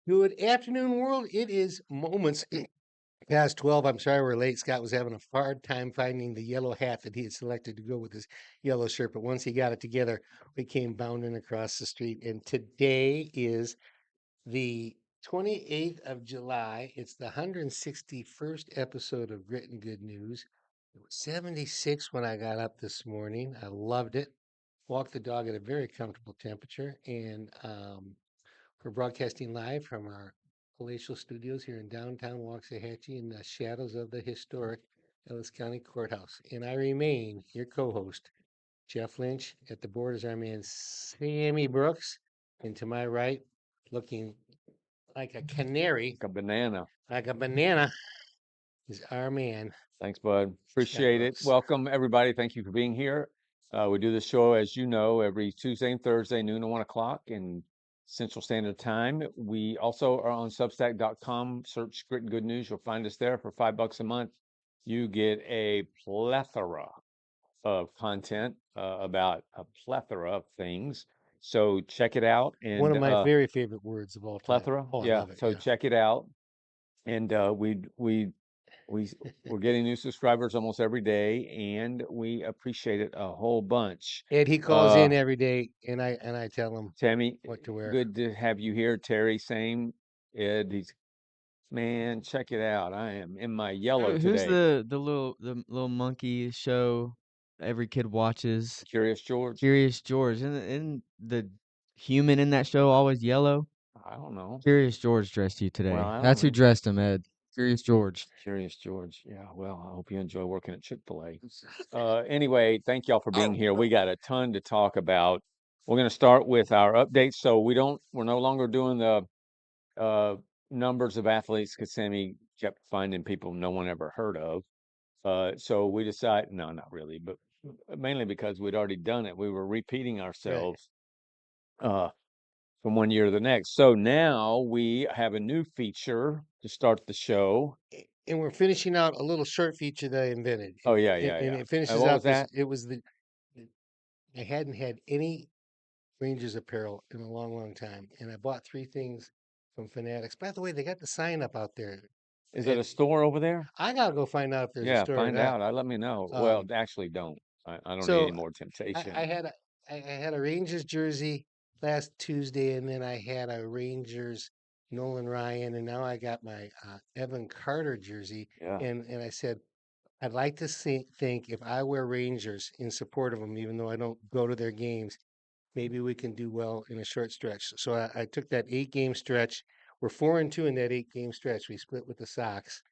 Good afternoon, world. It is moments past 12. I'm sorry we're late. Scott was having a hard time finding the yellow hat that he had selected to go with his yellow shirt, but once he got it together, we came bounding across the street. And today is the 28th of July. It's the 161st episode of Grit and Good News. It was 76 when I got up this morning. I loved it. Walked the dog at a very comfortable temperature, and we're broadcasting live from our palatial studios here in downtown Waxahachie in the shadows of the historic Ellis County Courthouse. And I remain your co-host, Jeff Lynch. At the board is our man Sammy Brooks. And to my right, looking like a canary, Like a banana. like a banana, is our man, Thanks, bud. Scott Appreciate it. Brooks. Welcome, everybody. Thank you for being here. We do this show, as you know, every Tuesday and Thursday, noon to 1 o'clock in Central Standard Time. We also are on Substack.com. Search Grit and Good News. You'll find us there for $5 a month. You get a plethora of content about a plethora of things. So check it out. One And of my very favorite words of all time. plethora, Oh, I yeah. love it. So Yeah. check it out. And we're getting new subscribers almost every day, and we appreciate it a whole bunch. Ed, he calls in every day, and I tell him Tammy, what to wear. good to have you here. Terry, same. Ed, man, check it out. I am in my yellow Who's today. the little monkey show every kid watches? Curious George? Curious George. Isn't the human in that show always yellow? I don't know. Curious George dressed you Well, today. I That's don't who know. dressed him, Ed. Curious George. Curious George. Yeah, well, I hope you enjoy working at Chick-fil-A. Anyway, thank y'all for being here. We got a ton to talk about. We're going to start with our updates. So we're no longer doing the uh, numbers of athletes because Sammy kept finding people no one ever heard of. So we decided, no, not really, but mainly because we'd already done it. We were repeating Right. ourselves uh, from one year to the next. So now we have a new feature to start the show. And we're finishing out a little short feature that I invented. Oh, And, yeah, and, yeah, and yeah. it finishes What out was this. that? It was I hadn't had any Rangers apparel in a long, long time. And I bought three things from Fanatics. By the way, they got the sign up out there. Is it a store over there? I got to go find out if there's a Yeah, store or find not. out. Let me know. Well, Um, actually, don't. I don't need any so more I temptation. had I had a Rangers jersey last Tuesday, and then I had a Rangers Nolan Ryan, and now I got my Evan Carter jersey. Yeah. And I said, I'd like to think if I wear Rangers in support of them, even though I don't go to their games, maybe we can do well in a short stretch. So I took that 8 game stretch. We're 4-2 in that 8 game stretch. We split with the Sox,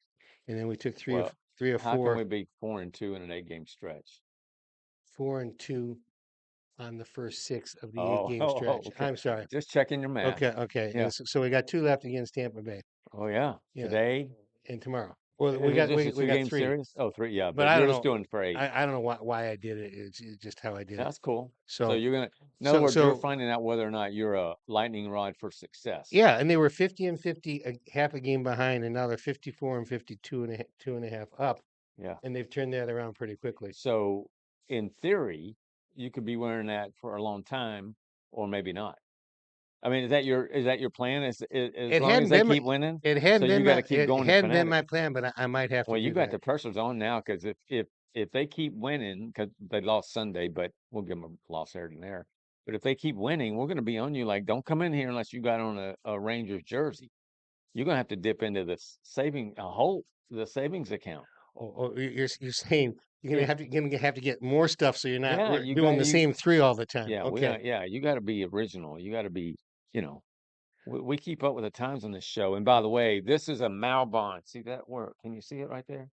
and then we took Well, three or how can four, we be 4-2 in an 8-game stretch? 4-2 on the first six of the eight Oh, game oh, stretch. okay. I'm sorry. Just checking your math. Okay. Yeah. And so we got two left against Tampa Bay. Oh, yeah. Yeah, Today, and tomorrow. Well, is it just a we got two-game three, series? Oh, three. Yeah, but but I you're don't just know. doing it for 8. I don't know why I did it. It's just how I did it. That's cool. So So you're gonna, in other so words, you're so finding out whether or not you're a lightning rod for success. yeah, and they were 50 and 50, half a game behind, and now they're 54 and 52 and 2.5 up, Yeah. and they've turned that around pretty quickly. So in theory, you could be wearing that for a long time, or maybe not. I mean, is that your plan? As It long as hadn't they been my, keep winning, it so hadn't you been got my to keep it going to hadn't been my Fanatics. plan, but I might have to Well, you do got that. the pressure's on now because if they keep winning, because they lost Sunday, but we'll give them a loss here and there. But if they keep winning, we're going to be on you like, don't come in here unless you got on a Rangers jersey. You're going to have to dip into the savings account. You're saying you're Yeah, gonna have to get more stuff so you're not yeah, you doing got the you. same three all the time. Yeah, Okay. you got to be original. You got to be, you know. We keep up with the times on this show. And by the way, this is a Malbon. See that work? Can you see it right there?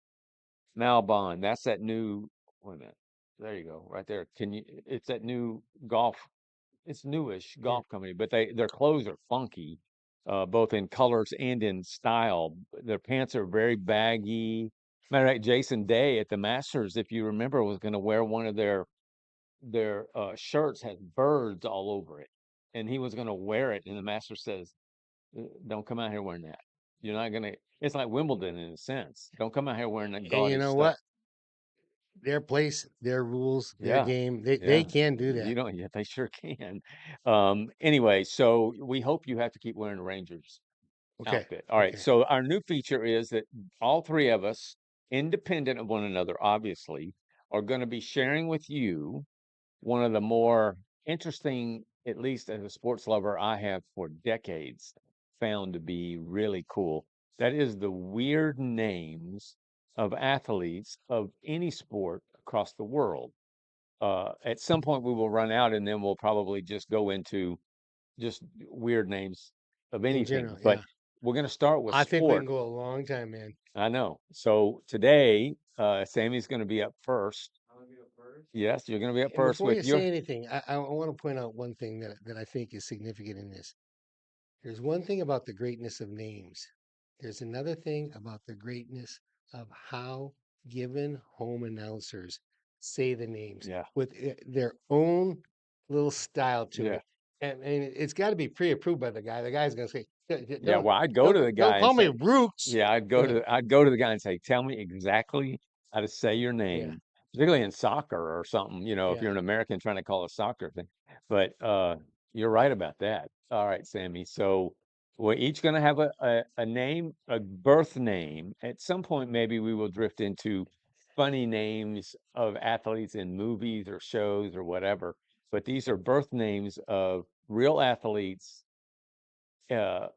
Malbon. That's that new. Wait a minute. There you go, right there. Can you? It's that new golf. It's newish Yeah. golf company, but their clothes are funky, both in colors and in style. Their pants are very baggy. Matter of fact, Jason Day at the Masters, if you remember, was going to wear one of their shirts has birds all over it, and he was going to wear it, and the master says, don't come out here wearing that. You're not gonna. It's like Wimbledon in a sense. Don't come out here wearing that And you gaudy know stuff. what? Their place, their rules, their Yeah, game. They yeah. can do that. You don't. Yeah, they sure can. Anyway, so we hope you have to keep wearing the Rangers Okay. outfit. All right. Okay. So our new feature is that all three of us, independent of one another, obviously, are going to be sharing with you one of the more interesting, at least as a sports lover, I have for decades found to be really cool. That is the weird names of athletes of any sport across the world. At some point, we will run out, and then we'll probably just go into just weird names of In anything. general, But yeah. we're going to start with I think we can sport. go a long time, man. I know. So today, Sammy's going to be up first. Yes, you're going to be up And first before you with your. say anything, I want to point out one thing that I think is significant in this. There's one thing about the greatness of names. There's another thing about the greatness of how given home announcers say the names Yeah. with their own little style to Yeah. it. And it's got to be pre-approved by the guy. The guy's going to say, Yeah. Well, I'd go to the don't guy and call me say, Rooks." yeah, I'd go to the guy and say, tell me exactly how to say your Yeah, name, particularly in soccer or something, if yeah. you're an American trying to call a soccer thing. But you're right about that. All right, Sammy. So we're each going to have a name, a birth name. At some point, maybe we will drift into funny names of athletes in movies or shows or whatever. But these are birth names of real athletes uh,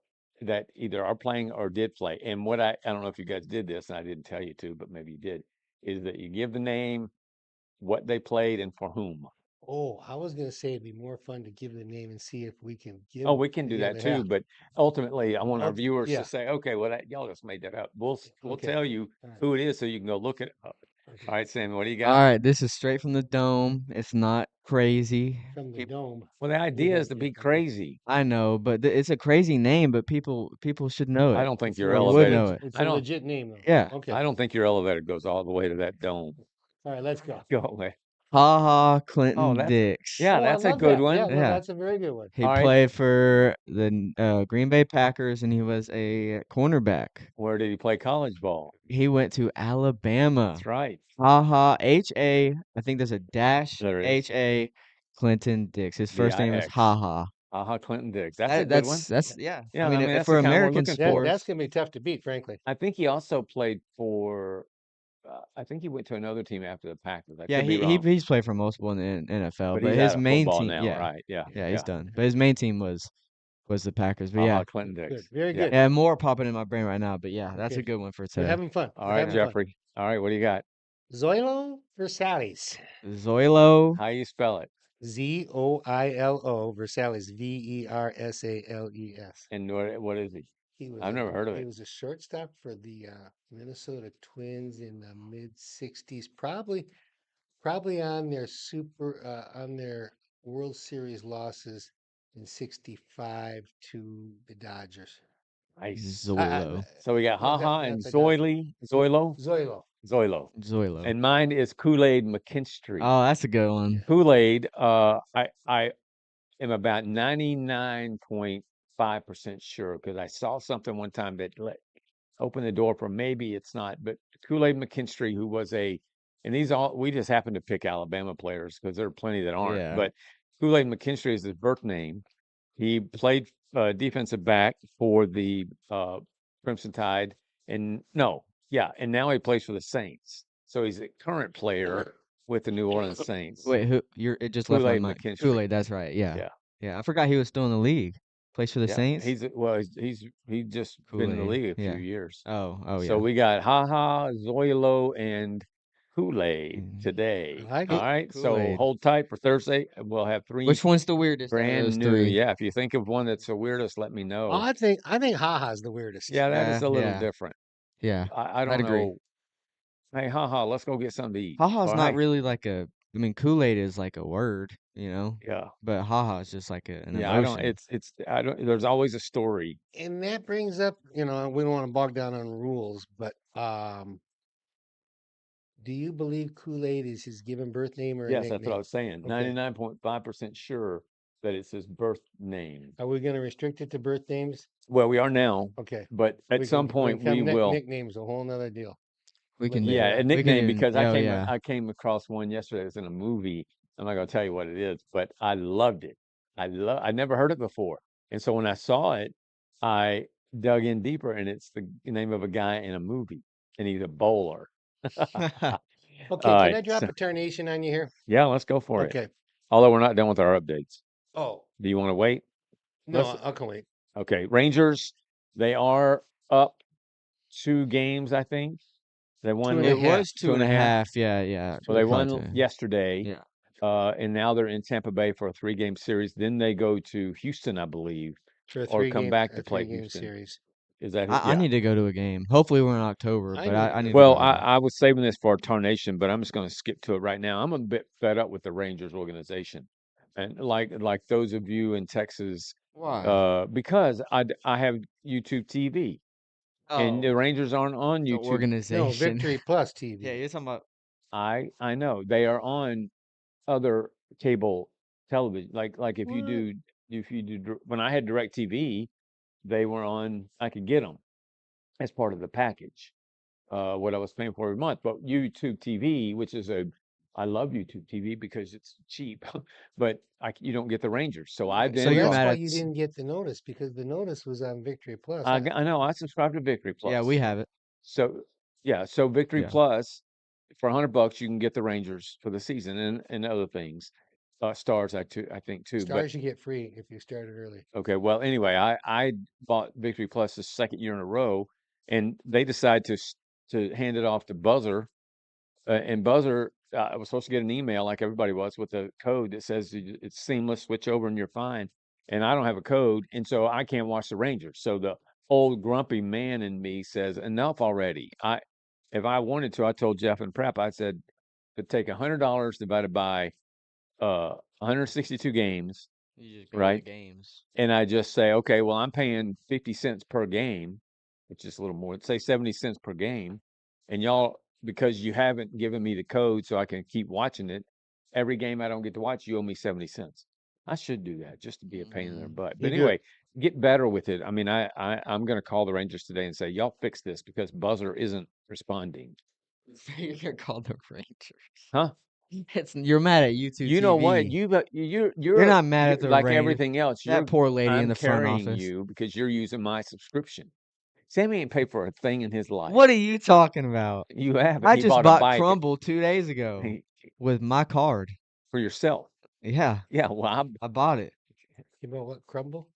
that either are playing or did play. And what I don't know if you guys did this, and I didn't tell you to, but maybe you did, is that you give the name, what they played, and for whom. Oh, I was going to say it'd be more fun to give the name and see if we can give Oh, we can do the that other too, half. but ultimately, I want our viewers to Yeah. say, okay, well, y'all just made that up. We'll Okay. tell you All right. who it is so you can go look it up. Okay. All right, Sammy, what do you All got? right, this is straight from the dome. It's not crazy. From the Keep- dome. Well, the We idea is don't. to Yeah. be Okay. crazy. I know, but it's a crazy name, but people should know I it don't think It's a your or it's a would elevator. know legit it. it's I a don't. legit name though. Yeah. Okay. I don't think your elevator goes all the way to that dome. All right. Let's go. Go away. Ha ha, Oh, Clinton that's Dix. yeah, Oh, I that's a love good that. Yeah. one. No, Yeah. that's a very good one. He All right. played for the Green Bay Packers and he was a cornerback. Where did he play college ball? He went to Alabama. That's right. Ha ha, H-A, I think there's a dash, There is. H-A, Clinton Dix. His first name is D-I-X. Ha ha. Aha, Clinton Diggs. That's a That, good one. that's yeah. Yeah, I I mean, mean, that's the for kind we're American looking for. That's sports, gonna be tough to beat, frankly. I think he also played for. I think he went to another team after the Packers. I yeah, could be wrong, he's played for multiple in the NFL, but but he's his out of main football team, now, yeah, right? Yeah, yeah, he's yeah. done. But his main team was the Packers. But Aha, yeah, Clinton Good. Diggs. Very Yeah. good. yeah, more popping in my brain right now. But yeah, that's a Okay. good one for We're today. having fun. All We're right, having fun. Jeffrey. All right, what do you got? Zoilo Versailles. Zoilo. How you spell it? Zoilo Versailles. Versales. And what is he? He was I've a never heard of he it. was a shortstop for the Minnesota Twins in the mid '60s. Probably on their on their World Series losses in '65 to the Dodgers. Nice. Zoilo. So we got Haha Not and the Dodgers. Zoilo. Zoilo. Zoilo. And mine is Kool-Aid McKinstry. Oh, that's a good one. Kool-Aid, I am about 99.5% sure because I saw something one time that opened the door for maybe it's not, but Kool-Aid McKinstry, who was and these all, we just happen to pick Alabama players because there are plenty that aren't, Yeah. but Kool-Aid McKinstry is his birth name. He played defensive back for the Crimson Tide, and no, yeah, and now he plays for the Saints. So he's a current player with the New Orleans Saints. Wait, it just left my Kool-Aid mind. McKinstry. Kool-Aid, that's right. Yeah. Yeah, Yeah, I forgot he was still in the league. Plays for the yeah. Saints. He's just been in the Kool-Aid. league a few Yeah. years. Oh So yeah. we got Haha, Zoilo, and Kool-Aid Mm. today. I like All it. right. So Kool-Aid. hold tight for Thursday. We'll have three Which one's the weirdest out of brand those new. three? Yeah. If you think of one that's the weirdest, let me Oh, know. I think Haha's the weirdest. Yeah, that is a little Yeah. different. Yeah. I I'd don't agree. know. Hey, haha, let's go get something to eat. Haha's All not right. really like I mean, Kool-Aid is like a word, you know, Yeah. but haha is just like an Yeah. emotion. I don't, there's always a story. And that brings up, we don't want to bog down on rules, but do you believe Kool-Aid is his given birth name or a Yes, that's what I nickname? was saying. Okay. 99.5% sure that it's his birth name. Are we going to restrict it to birth names? Well, we are now, Okay. but at some point we will. Nicknames, a whole nother deal. We can Yeah, a we can nickname even because oh yeah. I came across one yesterday. It was in a movie. I'm not gonna tell you what it is, but I loved it. I never heard it before, and so when I saw it, I dug in deeper, and it's the name of a guy in a movie, and he's a bowler. Okay, All can right, I drop so a tarnation on you here? yeah, let's go for it. Okay. Although we're not done with our updates. Oh, Do you want to wait? no, Let's. I can wait. Okay, Rangers. They are up 2 games, I think. They Two won and a It half. was two two and and a a half. half. Yeah. Well, they Probably won 2.5. yesterday, Yeah. and now they're in Tampa Bay for a 3-game series. Then they go to Houston, I believe, For or come back a to play 3-game Houston. series. Is that who? I Yeah. need to go to a game. Hopefully we're in October, I but need to I go need to to a go Well, to a game. game. I was saving this for tarnation, but I'm just going to skip to it right now. I'm a bit fed up with the Rangers organization, and like those of you in Texas, Why? because I have YouTube TV, and the Oh, Rangers aren't on the YouTube. No, organization. Victory Plus Yeah, TV. you're talking about I know they are on other cable television. Like What? if you do when I had DirecTV, they were on. I could get them as part of the package. What I was paying for every month. But YouTube TV, which is I love YouTube TV because it's cheap, but you don't get the Rangers. So I Right. so Well, then you're bought. that's mad why at you didn't get the notice because the notice was on Victory Plus. I know I subscribe to Victory yeah, we Plus. have it. So yeah, so Victory Yeah. Plus for $100 you can get the Rangers for the season and other things. Stars I think too. But Stars you get free if you started early. okay, well anyway, I bought Victory Plus the second year in a row, and they decided to hand it off to Buzzer. And Buzzer, I was supposed to get an email like everybody was with a code that says it's seamless, switch over and you're fine. And I don't have a code, and so I can't watch the Rangers. So the old grumpy man in me says, enough already. If I wanted to, I told Jeff and Prep, I said, to take $100 divided by 162 games, You just go to the right? games. And I just say, okay, well, I'm paying 50 cents per game, which is a little more, say 70 cents per game. And y'all, because you haven't given me the code so I can keep watching it, every game I don't get to watch, you owe me 70 cents. I should do that just to be a pain in their Hmm. butt. But You do it. anyway, get better with it. I mean, I'm going to call the Rangers today and say, y'all fix this because Buzzer isn't responding. You're called the Rangers. Huh? You're mad at YouTube You know what? TV. You're You're not mad at the like Rangers. everything else. That poor lady in I'm the front carrying office. you because you're using my subscription. Sammy ain't paid for a thing in his life. What are you talking about? You haven't. I He just bought a bought bike Crumble 2 days ago with my card. for yourself. Yeah, Yeah, well, I bought it. You know what? Crumble?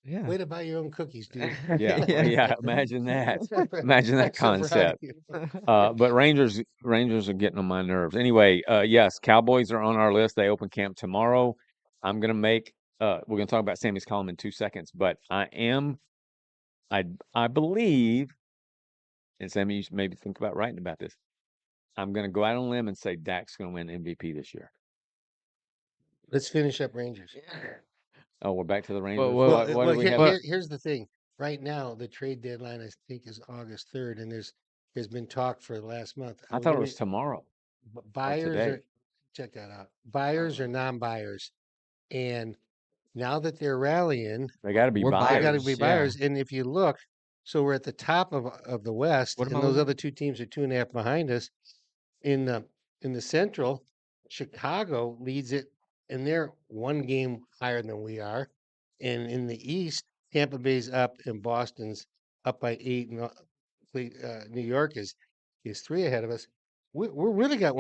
Yeah. Way to buy your own cookies, dude. yeah, well, Yeah. yeah. Imagine that. Imagine that I'm so proud of concept. you. But Rangers are getting on my nerves. Anyway, yes, Cowboys are on our list. They open camp tomorrow. I'm gonna make. We're gonna talk about Sammy's column in 2 seconds, but I believe, and Sammy, you should maybe think about writing about this. I'm gonna go out on a limb and say Dak's gonna win MVP this year. Let's finish up Rangers. Oh, we're back to the Well, Rangers. well, What do we have? Here's the thing. Right now, the trade deadline I think is August 3rd, and there's been talk for the last month. I thought it was tomorrow or Buyers today. are check that out. Buyers or non-buyers, and now that they're rallying, They got to be we're they got to buyers. be Yeah. buyers. And if you look, so we're at the top of the West, What am and I those looking other at? two teams are 2.5 behind us. In the Central, Chicago leads it, and they're 1 game higher than we are. And in the East, Tampa Bay's up, and Boston's up by 8, and New York is 3 ahead of us. We're really got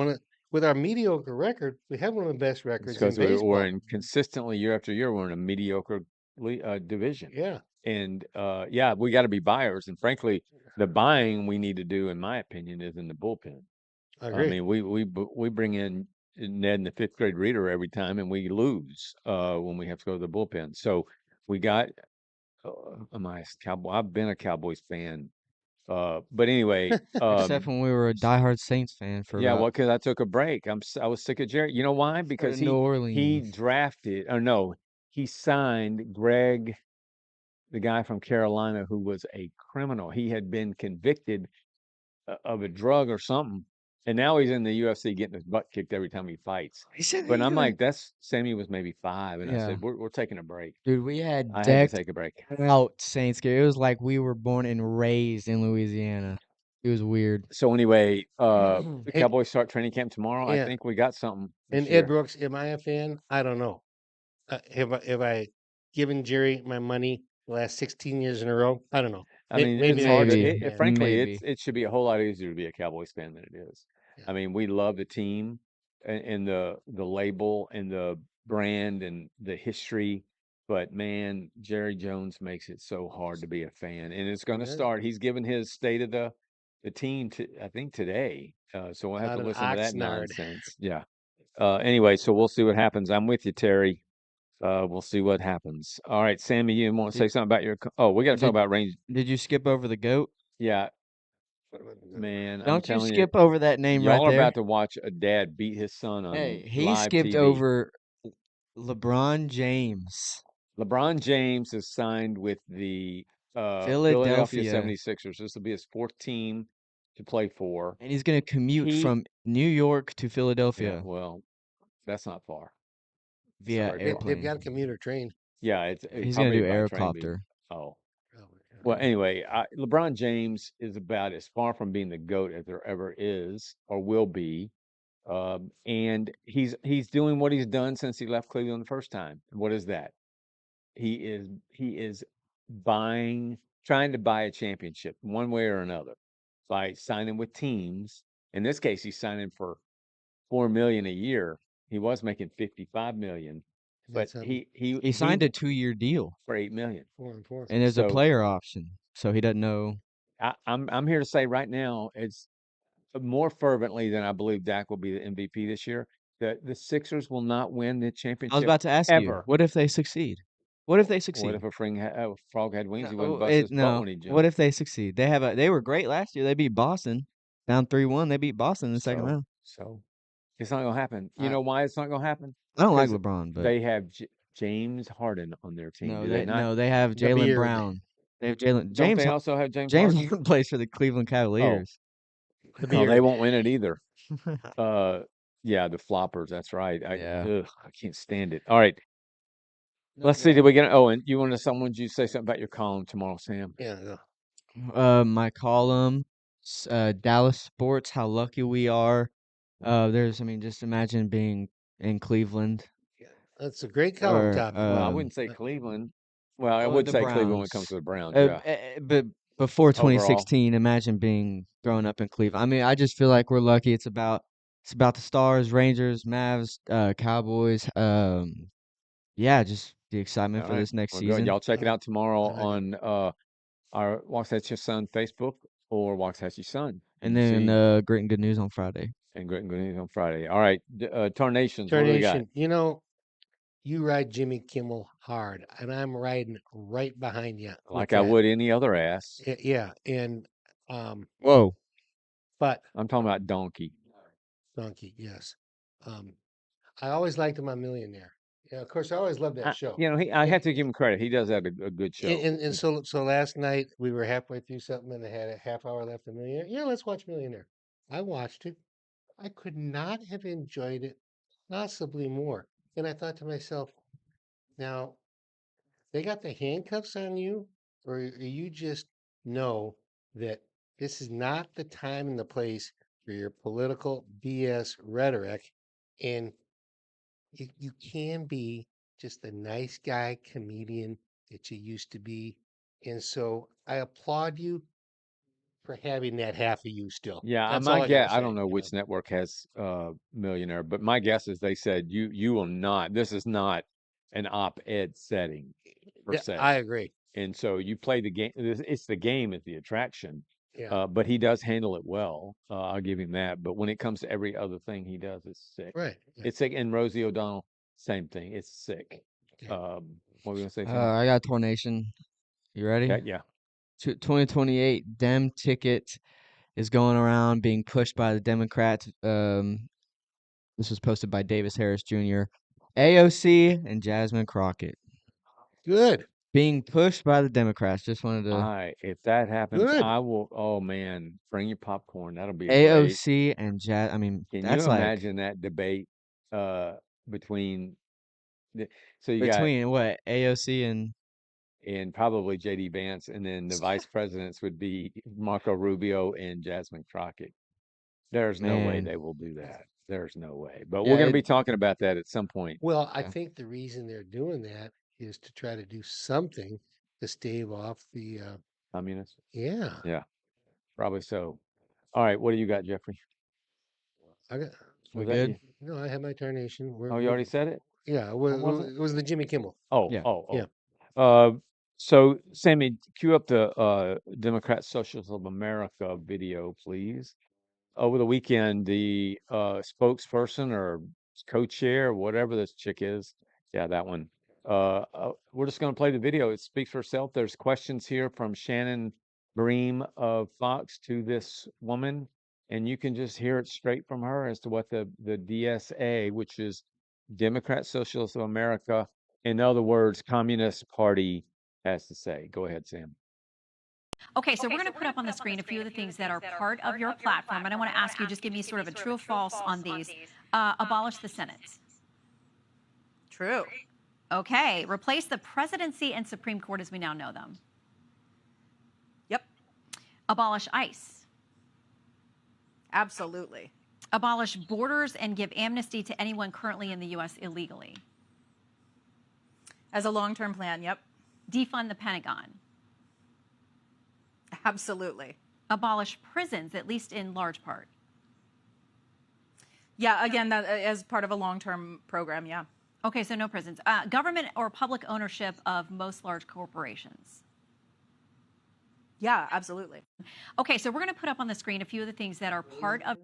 with our mediocre record. We have one of the best It's records in because we're baseball. in consistently year after year, we're in a mediocre division. Yeah, And yeah, we got to be buyers. And frankly, the buying we need to do, in my opinion, is in the bullpen. I I agree. mean, we bring in Ned and the fifth grade reader every time, and we lose when we have to go to the bullpen. So we got. Am I a Cowboy? I've been a Cowboys fan, but anyway, Except when we were a diehard Saints fan for yeah, well, about because I took a break. I was sick of Jerry. You know why? for Because New he Orleans. drafted, or no, he signed Greg, the guy from Carolina who was a criminal. He had been convicted of a drug or something, and now he's in the UFC getting his butt kicked every time he fights. He said But he I'm was. like, that's Sammy was maybe 5, and I Yeah, said, we're taking a break. dude, we had I had to decked take a break. out Saints gear. It was like we were born and raised in Louisiana. It was weird. So anyway, the Hey, Cowboys start training camp tomorrow. I yeah, think we got something and this Ed year. Brooks, am I a fan? I don't know. Have I given Jerry my money the last 16 years in a row. I don't know. I mean, Maybe it's not hard to, yesterday. Maybe, Man. frankly, maybe. it should be a whole lot easier to be a Cowboys fan than it is. Yeah. I mean, we love the team and the label and the brand and the history, but man, Jerry Jones makes it so hard to be a fan, and it's going to Yeah. start. He's given his state of the team to I think today, so we'll have Out to of listen to that Oxnard. nonsense. Yeah. Anyway, so we'll see what happens. I'm with you, Terry. We'll see what happens. All right, Sammy, you want to say Did something about your? Oh, we got to talk did about range. did you skip over the goat? Yeah, What about the goat? man, I'm Don't you telling you, skip over that name right y'all are there. about to watch a dad beat his son Hey, on he live skipped TV. over LeBron James, LeBron James is signed with the Philadelphia Philadelphia, 76ers. This will be his fourth team to play for. and he's gonna commute He, from New York to yeah, Philadelphia well, that's not far. via Sorry, bro. They've got a airplane. commuter train. Yeah, it's He's gonna probably do by train. aircopter. Oh, Probably. Yeah. well, anyway, LeBron James is about as far from being the GOAT as there ever is or will be. And he's doing what he's done since he left Cleveland the first time. What is that? He is trying to buy a championship one way or another by signing with teams. In this case, he's signing for 4 million a year. He was making 55 million, And but that's He signed a 2-year deal, for 8 million. 4-4. and there's a So player option, so he doesn't know. I'm here to say right now, it's more fervently than I believe Dak will be the MVP this year. The Sixers will not win the I was championship about to ask you, ever. what if they succeed? What if they What succeed? if a frog had wings? No, He wouldn't bust his butt no. when he What jumped. if they succeed? They were great last year. They beat Boston, down 3-1. They beat Boston in the second round. So it's not gonna happen. You I, know why it's not gonna happen? I don't like Because LeBron, but they have James Harden on their team. Do they not? no, they have the Jalen beard. Brown. They have Jalen Don't James they also have James James Harden? Harden plays for the Cleveland Oh, Cavaliers. The oh, they beard. won't win it either. Uh, yeah, the floppers. That's right. Yeah. I can't stand it. All right, No, let's see. Did we get? Oh, and you wanted someone? Did you say something about your column tomorrow, Sam? Yeah. Yeah. My column, Dallas sports. How lucky we are. I mean, just imagine being in Cleveland Yeah. That's a great column or topic. Well, I wouldn't say Cleveland. Well, I would the say Cleveland when it comes Browns. to the Browns. Yeah, But before overall. 2016, imagine being growing up in Cleveland. I mean, I just feel like we're lucky. It's about the Stars, Rangers, Mavs, Cowboys. Yeah, just the excitement All for right. this next Well, good. season, Y'all check it out tomorrow I like it. on our Waxahachie Sun Facebook or Waxahachie Sun. and You then see, Great and Good News on Friday. and Great and Good News on Friday. All right, Tarnations. What do we got? Tarnation. You ride Jimmy Kimmel hard, and I'm riding right behind you with Like I that. would any other ass. Yeah. And Whoa. but I'm talking about Donkey. Donkey, yes. I always liked him on Millionaire. Yeah, of course, I always loved that show. I And have to give him credit. He does have a good show. and so last night we were halfway through something and they had a half hour left of Millionaire. Yeah, let's watch Millionaire. I watched it. I could not have enjoyed it possibly more. And I thought to myself, now they got the handcuffs on you, or you just know that this is not the time and the place for your political BS rhetoric, and you can be just a nice guy comedian that you used to be. And so I applaud you for having that half of you still. Yeah, That's all I gotta I say. don't know which network has Millionaire, but my guess is they said you will not. This is not an op-ed setting per Yeah, se. I agree. And so you play the game. It's the game is the attraction. Yeah. But he does handle it well. I'll give him that. But when it comes to every other thing he does, it's sick. Right. Yeah. It's sick. And Rosie O'Donnell, same thing. It's sick. Okay. What were we gonna say, Sam? I got Tornation. You ready? Okay, yeah. 2028 Dem ticket is going around being pushed by the Democrats. This was posted by Davis Harris Jr., AOC, and Jasmine Crockett. Good. Being pushed by the Democrats. Just wanted to. If that happens, Good. I will. Oh man, bring your popcorn. That'll be great. AOC and I mean, Can that's you like imagine that debate between so you got between what AOC and probably JD Vance, and then the vice presidents would be Marco Rubio and Jasmine Crockett. There's no way man. they will do that. There's no way. But we're Yeah, going to be talking about that at some point. Well, I Yeah. think the reason they're doing that is to try to do something to stave off the. Communists? Yeah, Yeah, probably so. All right, what do you got, Jeffrey? I got. We Was that good? you? No, I had my tarnation. Oh, you already said it? Yeah, it What was it? was the Jimmy Kimmel. Oh, Yeah. Yeah. So Sammy, cue up the Democrat Socialists of America video, please. Over the weekend, the spokesperson or co-chair, whatever this chick is, yeah, that one. We're just going to play the video. It speaks for itself. There's questions here from Shannon Bream of Fox to this woman, and you can just hear it straight from her as to what the DSA, which is Democrat Socialists of America, in other words, Communist Party, has to say. Go ahead, Sam. Okay, so we're going to put up on the screen a few of the things that are part of your platform, and I want to ask you, just give me sort of a true or false on these. Abolish the Senate. True. Okay, replace the presidency and Supreme Court as we now know them. Yep. Abolish ICE. Absolutely. Abolish borders and give amnesty to anyone currently in the U.S. illegally. As a long-term plan, yep. Defund the Pentagon. Absolutely. Abolish prisons, at least in large part. Yeah, again, that as part of a long-term program, yeah. Okay, so no prisons. Government or public ownership of most large corporations. Yeah, absolutely. Okay, so we're going to put up on the screen a few of the things that are part of.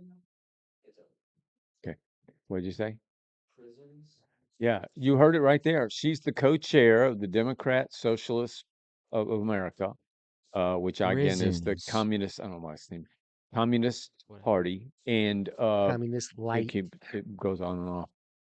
Okay. What did you say? Yeah, you heard it right there. She's the co-chair of the Democrat Socialists of America, which again is the Prisons. Communist. I don't know why it's named Communist Party, and Communist light. it goes on and on.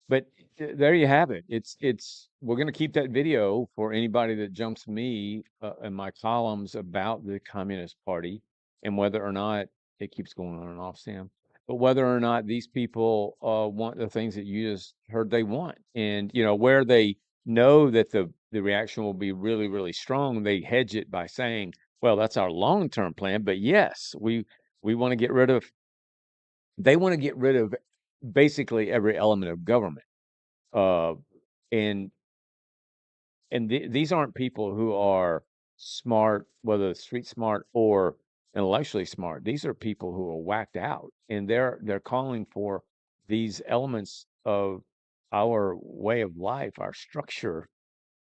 But there you have it. It's we're going to keep that video for anybody that jumps me in my columns about the Communist Party and whether or not it keeps going on and off, Sam. But whether or not these people want the things that you just heard they want, and you know where they know that the reaction will be really really strong, they hedge it by saying, "Well, that's our long-term plan." But yes, we want to get rid of. They want to get rid of basically every element of government, uh, and these aren't people who are smart, whether street smart or intellectually smart. These are people who are whacked out, and they're calling for these elements of our way of life, our structure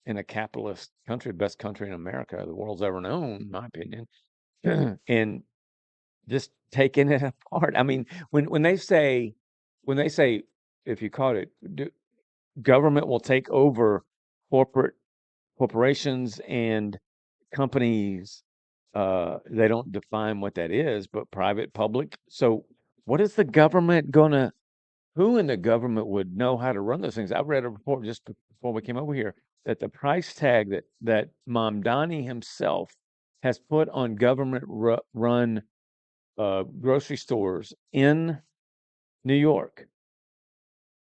in a capitalist country, best country in America the world's ever known, in my opinion, and just taking it apart. I mean, when they say if you caught it, government will take over corporations and companies. They don't define what that is, but private, public. So what is the government gonna, who in the government would know how to run those things? I read a report just before we came over here that the price tag that Mamdani himself has put on government run grocery stores in New York.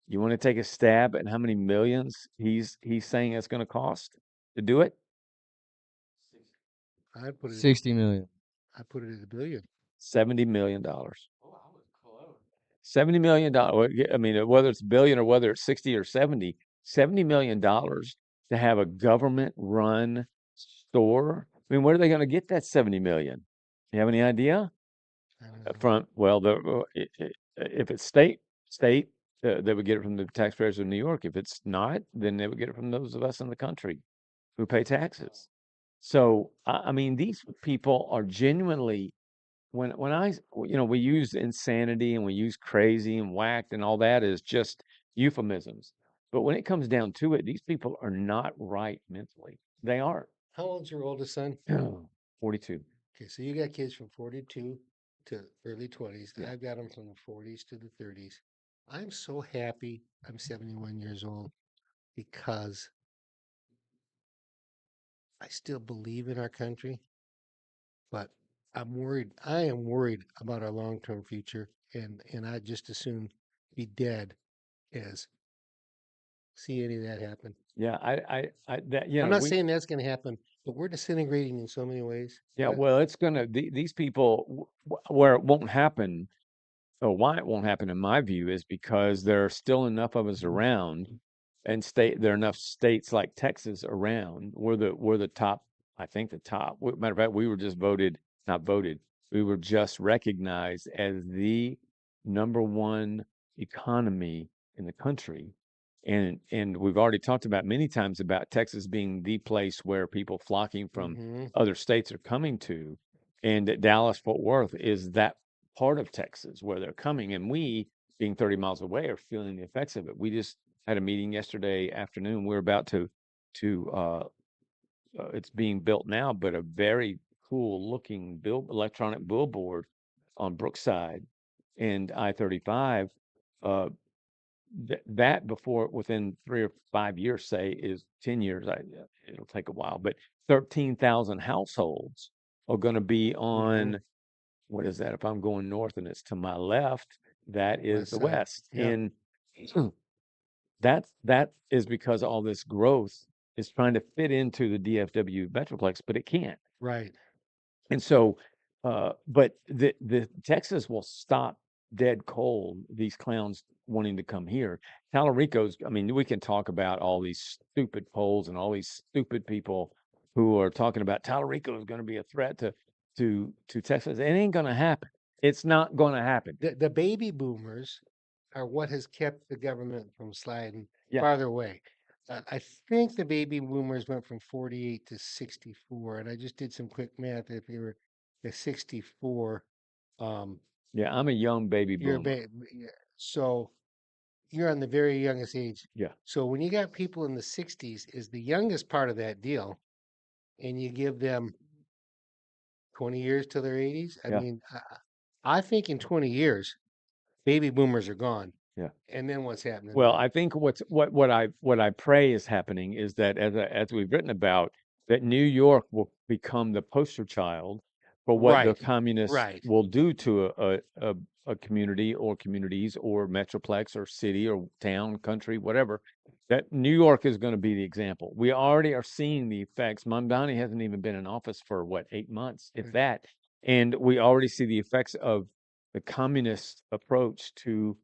You want to take a stab at how many millions he's saying it's going to cost to do it? I'd put it. 60 million. I put it at $1 billion. $70 million. $70 million. I mean, whether it's a billion or whether it's 60 or 70, $70 million to have a government run store. I mean, where are they going to get that 70 million? You have any idea? From, well, if it's state, they would get it from the taxpayers of New York. If it's not, then they would get it from those of us in the country who pay taxes. So, I mean, these people are genuinely, when we use insanity and we use crazy and whacked and all that is just euphemisms. But when it comes down to it, these people are not right mentally. They aren't. How old's your oldest son? 42. Okay, so you got kids from 42 to early 20s. Yeah. I've got them from the 40s to the 30s. I'm so happy I'm 71 years old because I still believe in our country, but I'm worried. I am worried about our long-term future, and I'd just as soon be dead as see any of that happen. Yeah, I'm not saying that's going to happen, but we're disintegrating in so many ways. Yeah, well, it's gonna, these people, where it won't happen, or why it won't happen, in my view, is because there are still enough of us around, and there are enough states like Texas around. We're the top I think the top. Matter of fact, we were just voted, not voted, we were just recognized as the #1 economy in the country. And we've already talked about many times about Texas being the place where people flocking from Hmm. other states are coming to. And that Dallas Fort Worth is that part of Texas where they're coming. And we, being 30 miles away, are feeling the effects of it. We just had a meeting yesterday afternoon. We're about to it's being built now, but a very cool looking electronic billboard on Brookside and I-35. Uh, that before within 3 or 5 years, say is 10 years. It'll take a while, but 13,000 households are going to be Hmm. on, what is that? If I'm going north and it's to my left, that is West the side. west. Yep. And that is because all this growth is trying to fit into the DFW Metroplex, but it can't. Right. And so, but the Texas will stop dead cold these clowns wanting to come here. Talarico's, I mean, we can talk about all these stupid polls and all these stupid people who are talking about Talarico is going to be a threat to Texas. It ain't going to happen. It's not going to happen. The baby boomers are what has kept the government from sliding Yeah. farther away. I think the baby boomers went from 48 to 64, and I just did some quick math. If you were the 64, um, Yeah, I'm a young baby you're a boomer. so you're on the very youngest age. Yeah. So when you got people in the 60s is the youngest part of that deal, and you give them 20 years to their 80s. I Yeah. mean, I think in 20 years, baby boomers are gone. Yeah. And then what's happening Well, then? I think what I pray is happening is that as we've written about, that New York will become the poster child for what the Right. communists Right. will do to a community or communities or metroplex or city or town, country, whatever. That New York is going to be the example. We already are seeing the effects. Mamdani hasn't even been in office for what, 8 months, if Right. that, and we already see the effects of the communist approach to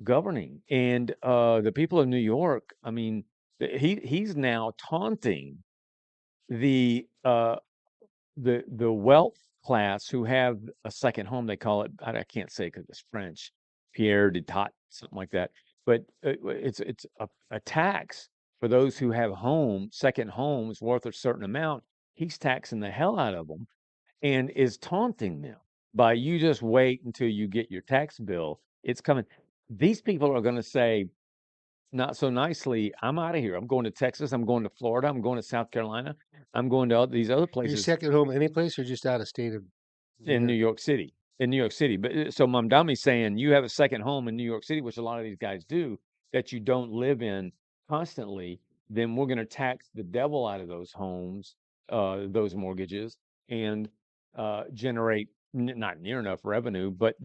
governing. And the people of New York, I mean, he's now taunting the the wealth class who have a second home. They call it, I can't say because it's French, Pierre de Tot, something like that. But it's a tax for those who have second homes worth a certain amount. He's taxing the hell out of them and is taunting them by, you just wait until you get your tax bill. It's coming. These people are going to say, not so nicely, I'm out of here. I'm going to Texas. I'm going to Florida. I'm going to South Carolina. I'm going to all these other Your places second home any place or just out of state of New in New York? York City. In New York City. But so Mamdami's saying you have a second home in New York City, which a lot of these guys do, that you don't live in constantly, then we're going to tax the devil out of those homes, those mortgages, and generate not near enough revenue. But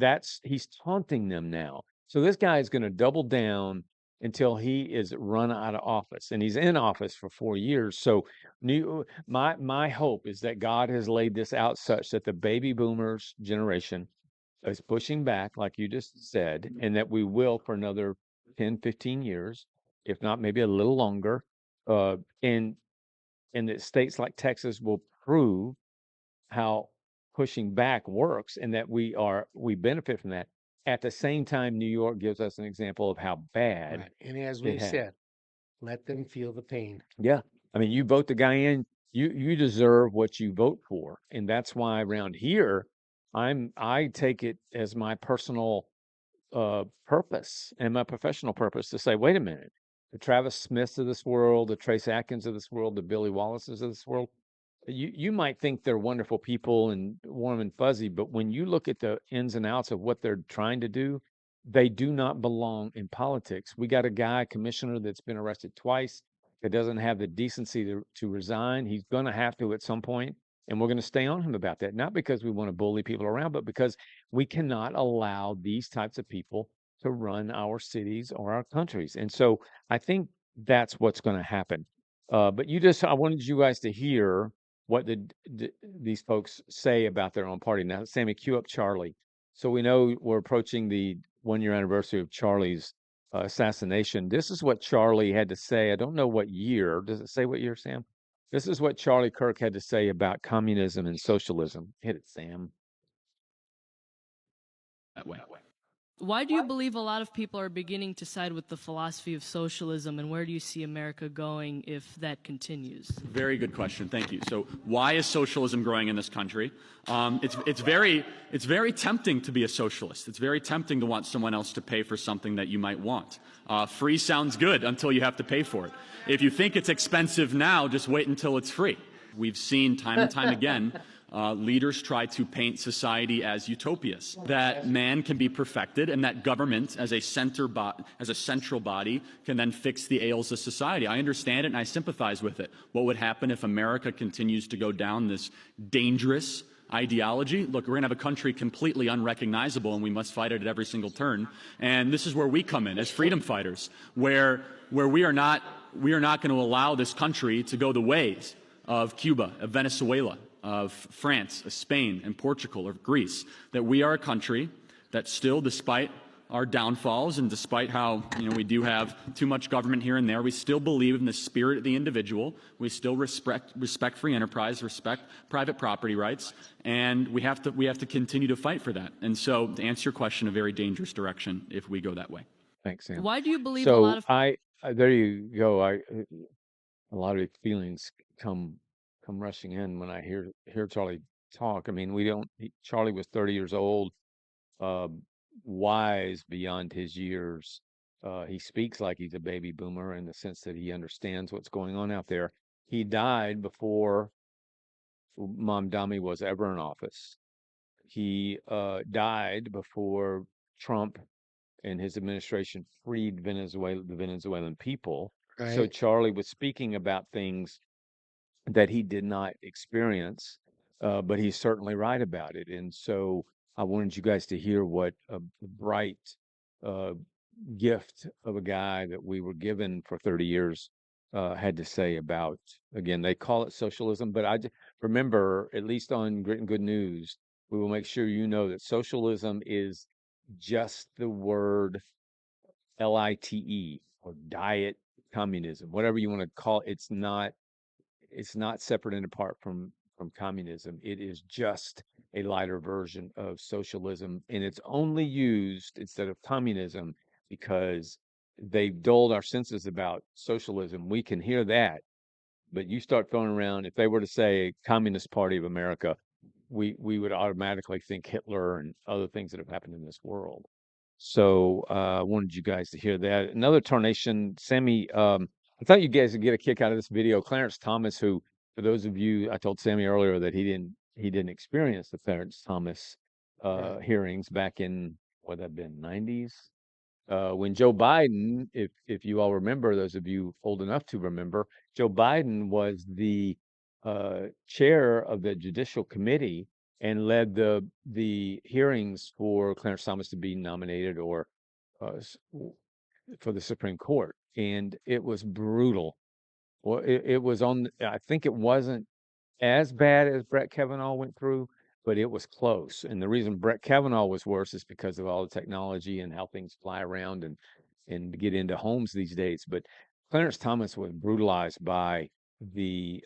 he's taunting them now. So this guy is going to double down until he is run out of office, and he's in office for 4 years. So my hope is that God has laid this out such that the baby boomers generation is pushing back, like you just said, and that we will for another 10, 15 years, if not maybe a little longer. Uh, and and that states like Texas will prove how pushing back works, and that we benefit from that. At the same time, New York gives us an example of how bad Right. And as it we've has. said, let them feel the pain. Yeah. I mean, you vote the guy in, you deserve what you vote for. And that's why around here, I take it as my personal purpose and my professional purpose to say, wait a minute, the Travis Smiths of this world, the Trace Atkins of this world, the Billy Wallaces of this world, you might think they're wonderful people and warm and fuzzy, but when you look at the ins and outs of what they're trying to do, they do not belong in politics. We got a guy, commissioner, that's been arrested twice, that doesn't have the decency to resign. He's going to have to at some point, and we're going to stay on him about that. Not because we want to bully people around, but because we cannot allow these types of people to run our cities or our countries. And so I think that's what's going to happen. But I wanted you guys to hear what these folks say about their own party. Now, Sammy, cue up Charlie. So we know we're approaching the 1 year anniversary of Charlie's assassination. This is what Charlie had to say. I don't know what year. Does it say what year, Sam? This is what Charlie Kirk had to say about communism and socialism. Hit it, Sam. That way. Why do you believe a lot of people are beginning to side with the philosophy of socialism, and where do you see America going if that continues? Very good question. Thank you. So, why is socialism growing in this country? It's very tempting to be a socialist. It's very tempting to want someone else to pay for something that you might want. Free sounds good until you have to pay for it. If you think it's expensive now, just wait until it's free. We've seen time and time again. Leaders try to paint society as utopias, that man can be perfected and that government as a central body can then fix the ails of society. I understand it and I sympathize with it. What would happen if America continues to go down this dangerous ideology? Look, we're going to have a country completely unrecognizable and we must fight it at every single turn. And this is where we come in as freedom fighters, where we are not going to allow this country to go the ways of Cuba, of Venezuela, of France, of Spain, and Portugal, or Greece, that we are a country that still, despite our downfalls and despite how we do have too much government here and there, we still believe in the spirit of the individual. We still respect free enterprise, respect private property rights, and we have to continue to fight for that. And so, to answer your question, a very dangerous direction if we go that way. Thanks, Sam. Why do you believe a lot of there you go. A lot of feelings come rushing in when I hear Charlie talk. I mean, Charlie was 30 years old, wise beyond his years. He speaks like he's a baby boomer in the sense that he understands what's going on out there. He died before Mamdani was ever in office. He died before Trump and his administration freed the Venezuelan people. Right. So Charlie was speaking about things that he did not experience, but he's certainly right about it. And so I wanted you guys to hear what a bright gift of a guy that we were given for 30 years had to say about, again, they call it socialism, but I remember, at least on Grit and Good News, we will make sure you know that socialism is just the word LITE, or diet communism, whatever you want to call it. It's not separate and apart from communism. It is just a lighter version of socialism, and it's only used instead of communism because they've dulled our senses about socialism. We can hear that, but you start throwing around, if they were to say Communist Party of America, we would automatically think Hitler and other things that have happened in this world. So I wanted you guys to hear that. Another tarnation, Sammy, I thought you guys would get a kick out of this video. Clarence Thomas, who, for those of you, I told Sammy earlier that he didn't experience the Clarence Thomas hearings back in, what that been, 90s? When Joe Biden, if you all remember, those of you old enough to remember, Joe Biden was the chair of the Judicial Committee and led the hearings for Clarence Thomas to be nominated or for the Supreme Court. And it was brutal. Well, it was I think it wasn't as bad as Brett Kavanaugh went through, but it was close. And the reason Brett Kavanaugh was worse is because of all the technology and how things fly around and get into homes these days. But Clarence Thomas was brutalized by the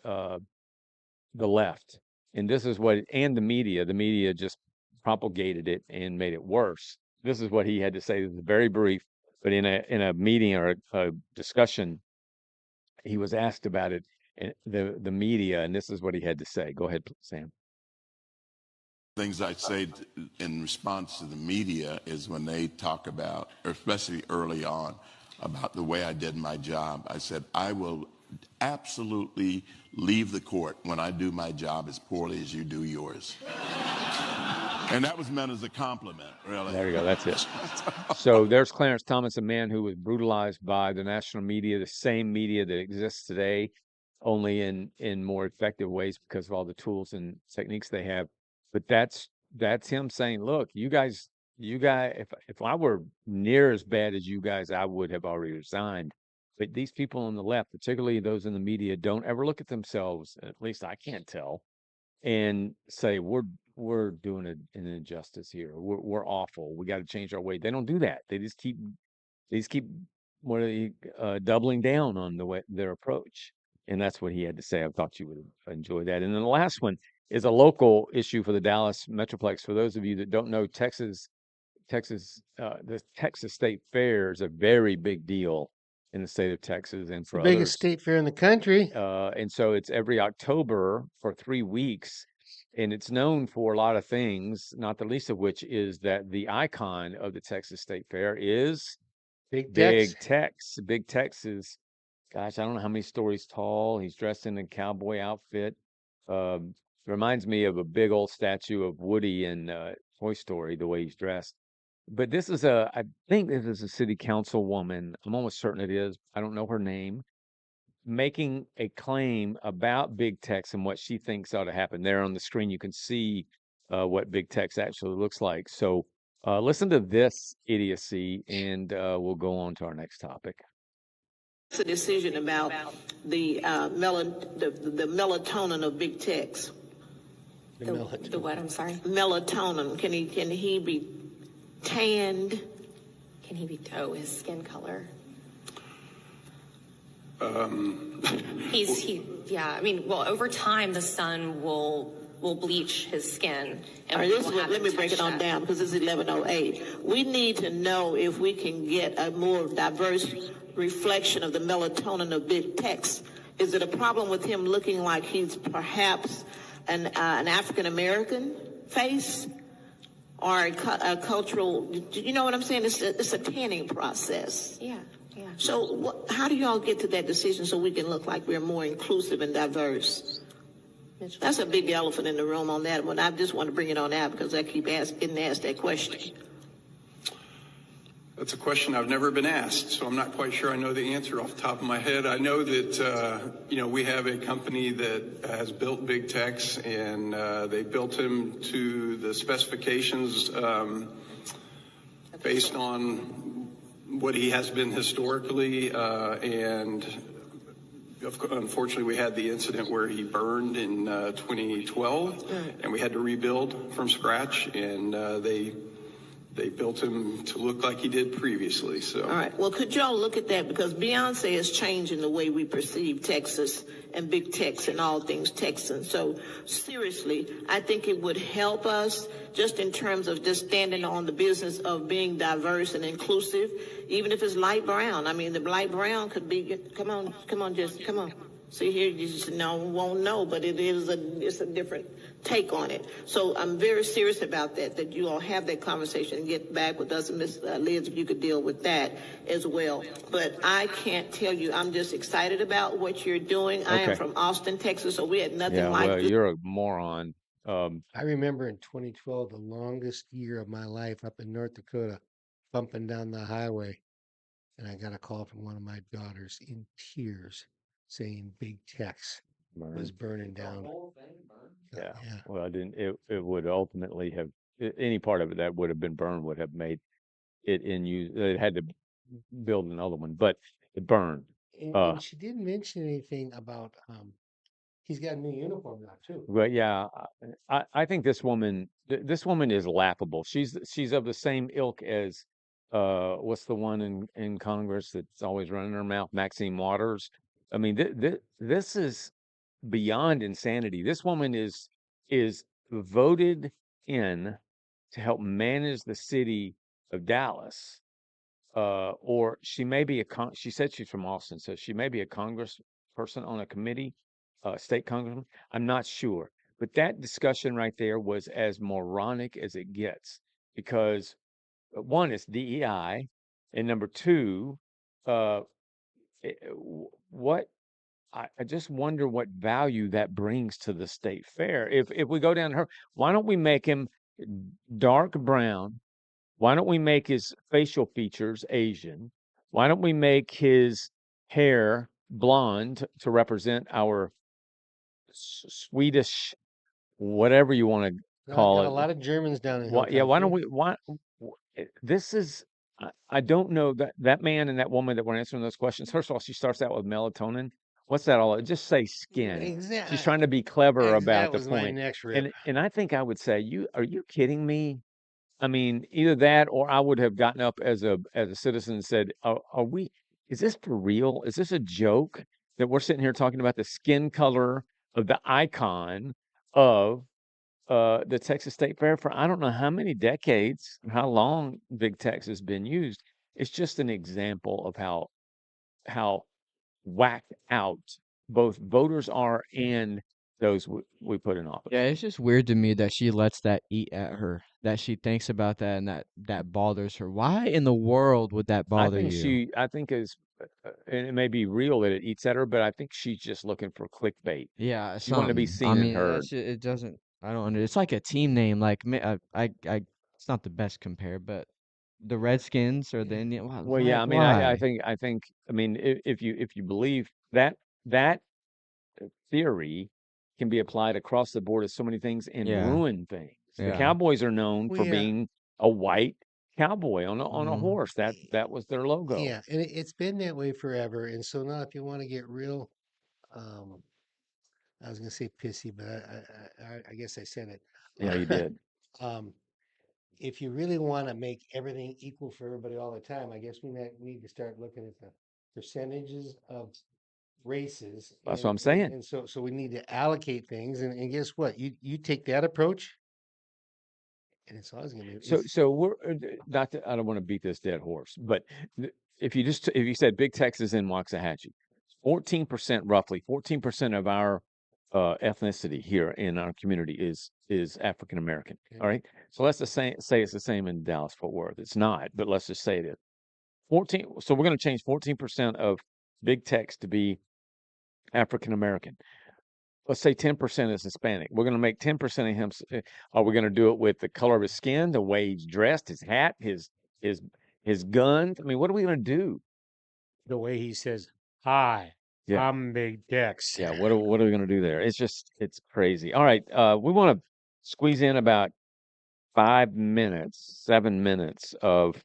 left. And this is and the media just propagated it and made it worse. This is what he had to say. This is very brief, but in a meeting or a discussion, he was asked about it, the media, and this is what he had to say. Go ahead, Sam. Things I say in response to the media is when they talk about, or especially early on, about the way I did my job. I said, I will absolutely leave the court when I do my job as poorly as you do yours. And that was meant as a compliment, really. There you go. That's it. So there's Clarence Thomas, a man who was brutalized by the national media, the same media that exists today, only in more effective ways because of all the tools and techniques they have. But that's him saying, look, you guys, if I were near as bad as you guys, I would have already resigned. But these people on the left, particularly those in the media, don't ever look at themselves, at least I can't tell, and say we're doing an injustice here. We're awful. We got to change our way. They don't do that. They just keep doubling down on their approach. And that's what he had to say. I thought you would enjoy that. And then the last one is a local issue for the Dallas Metroplex. For those of you that don't know, the Texas State Fair is a very big deal in the state of Texas and It's the for biggest others. state fair in the country. And so it's every October for 3 weeks, and it's known for a lot of things, not the least of which is that the icon of the Texas State Fair is Big Tex. Big Tex. Big Tex is, gosh, I don't know how many stories tall. He's dressed in a cowboy outfit. Reminds me of a big old statue of Woody in Toy Story, the way he's dressed. But I think this is a city councilwoman. I'm almost certain it is. I don't know her name, making a claim about Big Tex and what she thinks ought to happen. There on the screen, you can see what Big Tex actually looks like. So listen to this idiocy, and we'll go on to our next topic. It's a decision about the melatonin of Big Tex. The what? I'm sorry. Melatonin. Can he be tanned? Can he be? Oh, his skin color. Yeah. I mean, well, over time, the sun will bleach his skin. And All right, let me break it on down because it's 11:08. We need to know if we can get a more diverse reflection of the melatonin of Big Tex. Is it a problem with him looking like he's perhaps an African American face or a cultural? You know what I'm saying? It's a tanning process. Yeah. So how do y'all get to that decision so we can look like we're more inclusive and diverse? Mitchell. That's a big elephant in the room on that one. I just want to bring it on out because I keep getting asked that question. That's a question I've never been asked, so I'm not quite sure I know the answer off the top of my head. I know that, we have a company that has built Big Tex, and they built him to the specifications based on what he has been historically, and unfortunately we had the incident where he burned in 2012, and we had to rebuild from scratch, and they built him to look like he did previously. So. All right. Well, could y'all look at that? Because Beyonce is changing the way we perceive Texas and Big Tex and all things Texan. So seriously, I think it would help us just in terms of just standing on the business of being diverse and inclusive, even if it's light brown. I mean, the light brown could be, come on, Jesse, come on. See here, you just won't know, but it's a different take on it. So I'm very serious about that you all have that conversation and get back with us. And Ms. Liz, if you could deal with that as well. But I can't tell you, I'm just excited about what you're doing. Okay. I am from Austin, Texas, so we had nothing like this. You're a moron. I remember in 2012, the longest year of my life up in North Dakota, bumping down the highway, and I got a call from one of my daughters in tears saying Big Tex was burning down. Yeah. Well, it would ultimately have, any part of it that would have been burned would have made it in use. It had to build another one, but it burned. And she didn't mention anything about, he's got a new uniform now too. But yeah, I think this woman is laughable. She's of the same ilk as, what's the one in Congress that's always running her mouth? Maxine Waters. I mean, this is beyond insanity. This woman is voted in to help manage the city of Dallas, or she may be she said she's from Austin, so she may be a congressperson on a committee, state congressman. I'm not sure, but that discussion right there was as moronic as it gets, because one, it's DEI, and number two, I just wonder what value that brings to the state fair. If we go down her, why don't we make him dark brown? Why don't we make his facial features Asian? Why don't we make his hair blonde to represent our Swedish, whatever you want to call it? A lot of Germans down in why don't we? This is. I don't know that man and that woman that were answering those questions. First of all, she starts out with melatonin. What's that all? Just say skin. Exactly. She's trying to be clever about the point. My next rip. And I think I would say, are you kidding me? I mean, either that or I would have gotten up as a citizen and said, is this for real? Is this a joke? that we're sitting here talking about the skin color of the icon of the Texas State Fair for I don't know how many decades, how long Big Tex has been used. It's just an example of how whacked out both voters are and those we put in office. Yeah, it's just weird to me that she lets that eat at her, that she thinks about that and that bothers her. Why in the world would that bother you? I think is, and it may be real that it eats at her, but I think she's just looking for clickbait. Yeah, She wanted to be something. I seen and mean, heard. it doesn't. I don't under. It's like a team name. Like it's not the best compare, but the Redskins or the Indian. Well, yeah, I mean, Why? I think, I mean, if you believe that that theory can be applied across the board to so many things and Yeah, ruin things. The yeah. Cowboys are known Well, for yeah, being a white cowboy on a Hmm. horse. That was their logo. yeah, and it's been that way forever. And so now, if you want to get real, um, I was gonna say pissy, but I guess I said it. Yeah, you did. Um, if you really want to make everything equal for everybody all the time, I guess we need to start looking at the percentages of races, That's what I'm saying. and so we need to allocate things. And guess what? You take that approach, and it's always gonna be So we're not. I don't want to beat this dead horse, but if you said Big Texas in Waxahachie, 14% roughly, 14% of our ethnicity here in our community is African American. Okay. All right. So let's just say it's the same in Dallas Fort Worth. It's not, but let's just say it is 14. So we're going to change 14% of Big Tex to be African American. Let's say 10% is Hispanic. We're going to make 10% of him. Are we going to do it with the color of his skin, the way he's dressed, his hat, his his guns? I mean, what are we going to do? the way he says, "Hi, Yeah, I'm Big Tex." yeah. What are we going to do there? It's crazy. All right, we want to squeeze in about 5 minutes, 7 minutes of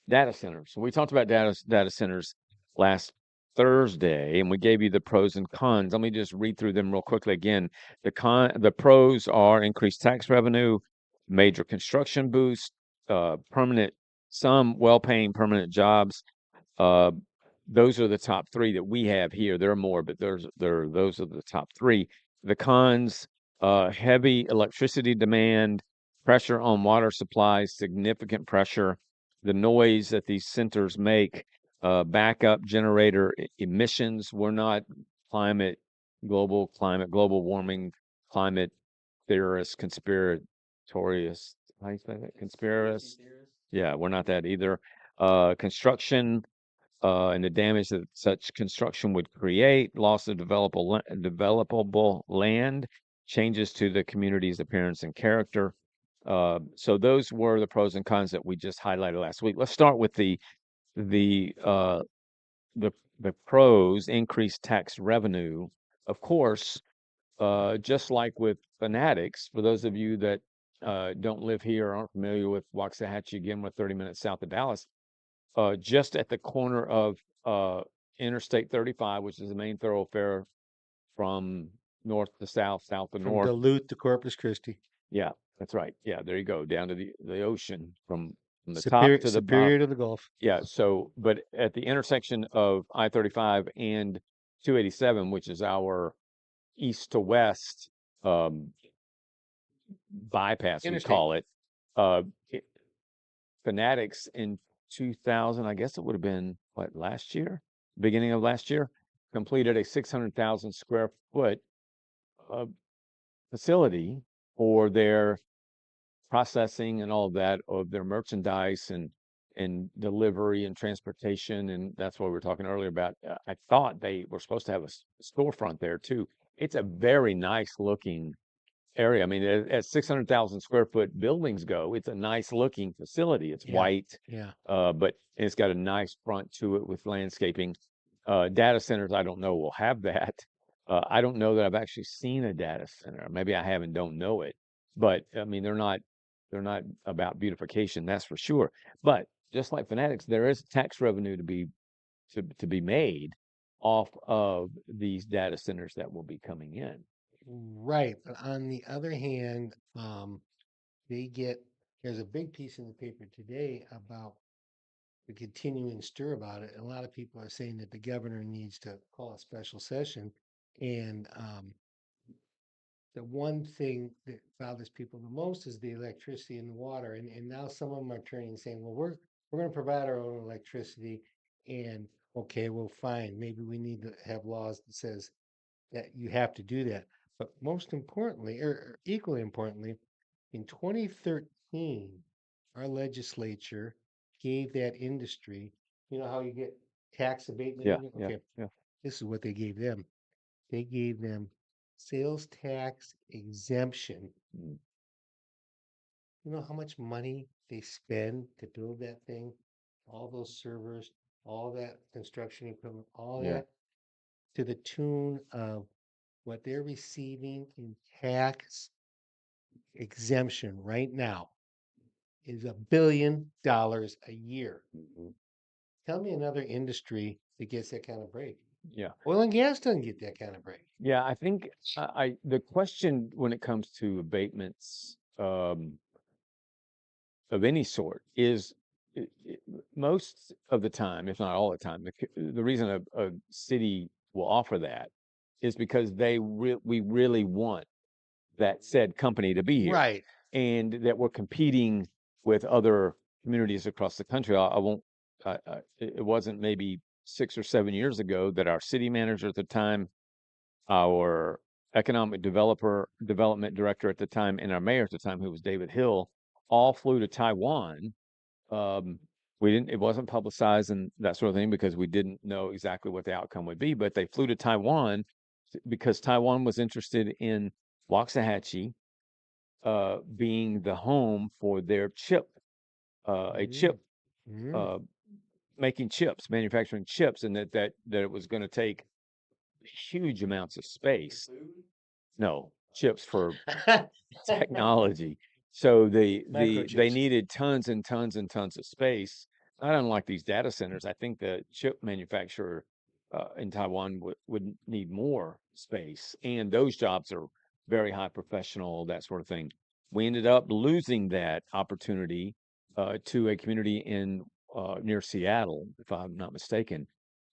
data centers. So we talked about data centers last Thursday, and we gave you the pros and cons. Let me just read through them real quickly again. The pros are increased tax revenue, major construction boost, some well-paying permanent jobs. Uh, those are the top three that we have here. There are more, but those are the top three. The cons: heavy electricity demand, pressure on water supplies, significant pressure, the noise that these centers make, backup generator emissions. We're not global warming, climate theorists, conspiratorious. How do you say that? Conspiracists. Yeah, we're not that either. Construction and the damage that such construction would create, loss of developable land, changes to the community's appearance and character. So those were the pros and cons that we just highlighted last week. Let's start with the uh, the the pros: increased tax revenue. Of course, just like with Fanatics, for those of you that don't live here or aren't familiar with Waxahachie, again, we're 30 minutes south of Dallas, just at the corner of Interstate 35, which is the main thoroughfare from north to south, south to From north. Duluth to Corpus Christi. Yeah, that's right. Yeah, there you go, down to the ocean from the top to the bottom. Superior to the Gulf. Yeah, so but at the intersection of I-35 and 287, which is our east to west um, bypass, we Interstate. call it, uh, it, Fanatics in 2000, I guess it would have been what, last year, beginning of last year, completed a 600,000 square foot uh, facility for their processing and all of that of their merchandise and delivery and transportation. And that's what we were talking earlier about. I thought they were supposed to have a storefront there too. It's a very nice looking area. I mean, as 600,000 square foot buildings go, it's a nice looking facility. It's Yeah. white, Yeah. but it's got a nice front to it with landscaping. Data centers, I don't know, will have that. I don't know that I've actually seen a data center. Maybe I have and don't know it. But I mean, they're not about beautification, that's for sure. But just like Fanatics, there is tax revenue to be made off of these data centers that will be coming in. Right. But on the other hand, there's a big piece in the paper today about the continuing stir about it. And a lot of people are saying that the governor needs to call a special session. And the one thing that bothers people the most is the electricity and the water. And now some of them are turning and saying, well, we're going to provide our own electricity. And okay, well, fine. Maybe we need to have laws that says that you have to do that. But most importantly, or equally importantly, in 2013, our legislature gave that industry, you know how you get tax abatement? Yeah, yeah, Okay, yeah. this is what they gave them. They gave them sales tax exemption. Mm. You know how much money they spend to build that thing? All those servers, all that construction equipment, all Yeah. that, to the tune of what they're receiving in tax exemption right now is $1 billion a year. Mhm. Tell me another industry that gets that kind of break. Yeah. Oil and gas doesn't get that kind of break. Yeah, I think the question when it comes to abatements of any sort is most of the time, if not all the time, the reason a city will offer that is because we really want that said company to be here, Right. and that we're competing with other communities across the country. I won't. It wasn't maybe 6 or 7 years ago that our city manager at the time, our economic development director at the time, and our mayor at the time, who was David Hill, all flew to Taiwan. Um, it wasn't publicized and that sort of thing because we didn't know exactly what the outcome would be, but they flew to Taiwan because Taiwan was interested in Waxahachie being the home for their a chip, uh, making chips, manufacturing chips, and that it was going to take huge amounts of space. No, chips for technology. So they Microchips. needed tons and tons and tons of space. Not unlike these data centers, I think the chip manufacturer in Taiwan would need more space, and those jobs are very high professional, that sort of thing. We ended up losing that opportunity to a community in near Seattle, if I'm not mistaken,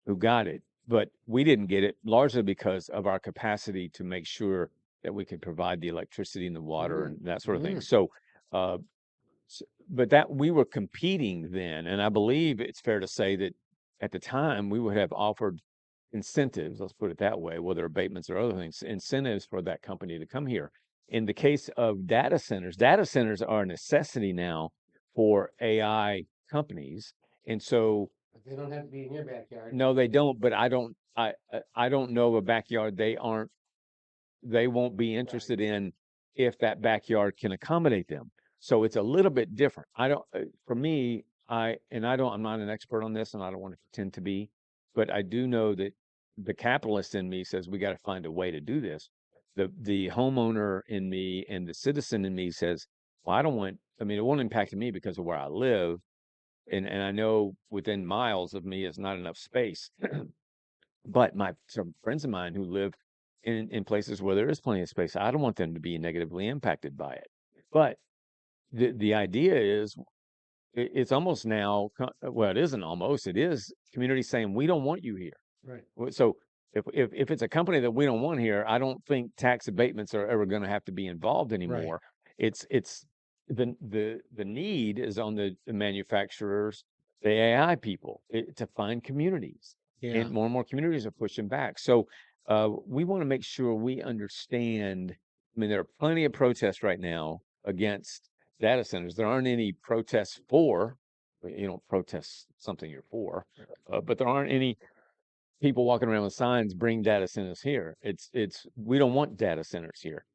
who got it. But we didn't get it largely because of our capacity to make sure that we could provide the electricity and the water and that sort of thing. So, uh, but that we were competing then, and I believe it's fair to say that at the time we would have offered incentives, let's put it that way, whether abatements or other things, incentives for that company to come here. In the case of data centers are a necessity now for AI companies. And so But they don't have to be in your backyard. no, they don't, but I don't know of a backyard they won't be interested in if that backyard can accommodate them. So it's a little bit different. I don't, for me, I'm not an expert on this and I don't want to pretend to be, but I do know that the capitalist in me says we got to find a way to do this. The homeowner in me and the citizen in me says, well, I mean, it won't impact me because of where I live. And I know within miles of me is not enough space. But some friends of mine who live in places where there is plenty of space, I don't want them to be negatively impacted by it. But the idea is it's almost now, well, it isn't almost, it is community saying, we don't want you here. Right. So if it's a company that we don't want here, I don't think tax abatements are ever going to have to be involved anymore. It's the need is on the manufacturers, the AI people, to find communities. Yeah. And more communities are pushing back. So we want to make sure we understand. I mean, there are plenty of protests right now against data centers. There aren't any protests for, you don't protest something you're for, but there aren't any people walking around with signs, bring data centers here. We don't want data centers here.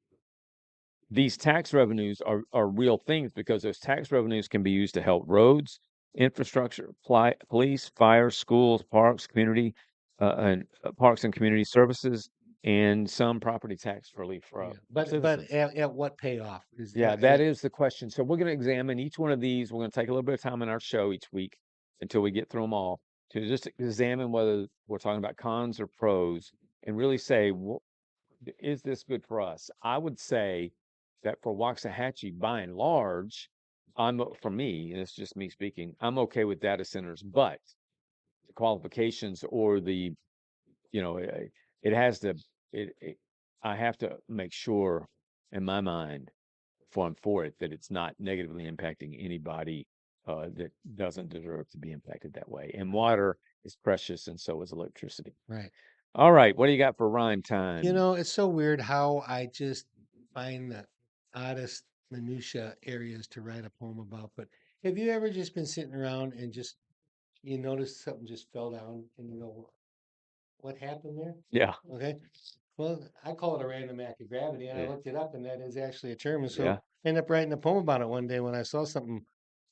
These tax revenues are real things because those tax revenues can be used to help roads, infrastructure, police, fire, schools, parks, parks and community services, and some property tax relief for But citizens. at what payoff? That is the question. So we're going to examine each one of these. We're going to take a little bit of time in our show each week until we get through them all to just examine whether we're talking about cons or pros and really say, is this good for us? I would say that for Waxahachie, by and large, for me, and it's just me speaking, I'm okay with data centers, but the qualifications or the, you know, it has to, I have to make sure in my mind, before I'm for it, that it's not negatively impacting anybody that doesn't deserve to be impacted that way. And water is precious, and so is electricity. Right. All right, what do you got for rhyme time? You know, it's so weird how I just find the oddest minutia areas to write a poem about. But have you ever just been sitting around and just you notice something just fell down and you go, what happened there? Yeah. Okay. Well, I call it a random act of gravity, and I Yeah. looked it up, and that is actually a term. And so Yeah. I ended up writing a poem about it one day when I saw something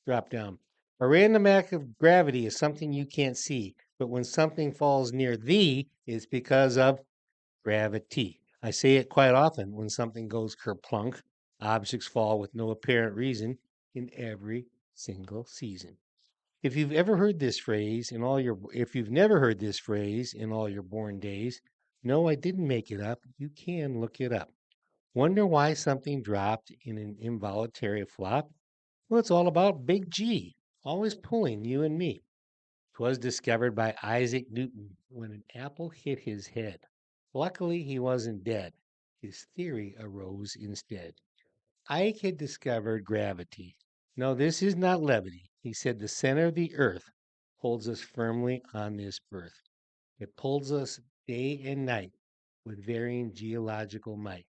drop down. A random act of gravity is something you can't see, but when something falls near thee, it's because of gravity. I say it quite often when something goes kerplunk. Objects fall with no apparent reason in every single season. If you've never heard this phrase in all your born days, no, I didn't make it up. You can look it up. Wonder why something dropped in an involuntary flop? Well, it's all about Big G, always pulling you and me. 'Twas discovered by Isaac Newton when an apple hit his head. Luckily, he wasn't dead. His theory arose instead. Ike had discovered gravity. No, this is not levity. He said the center of the earth holds us firmly on this birth. It pulls us day and night with varying geological might.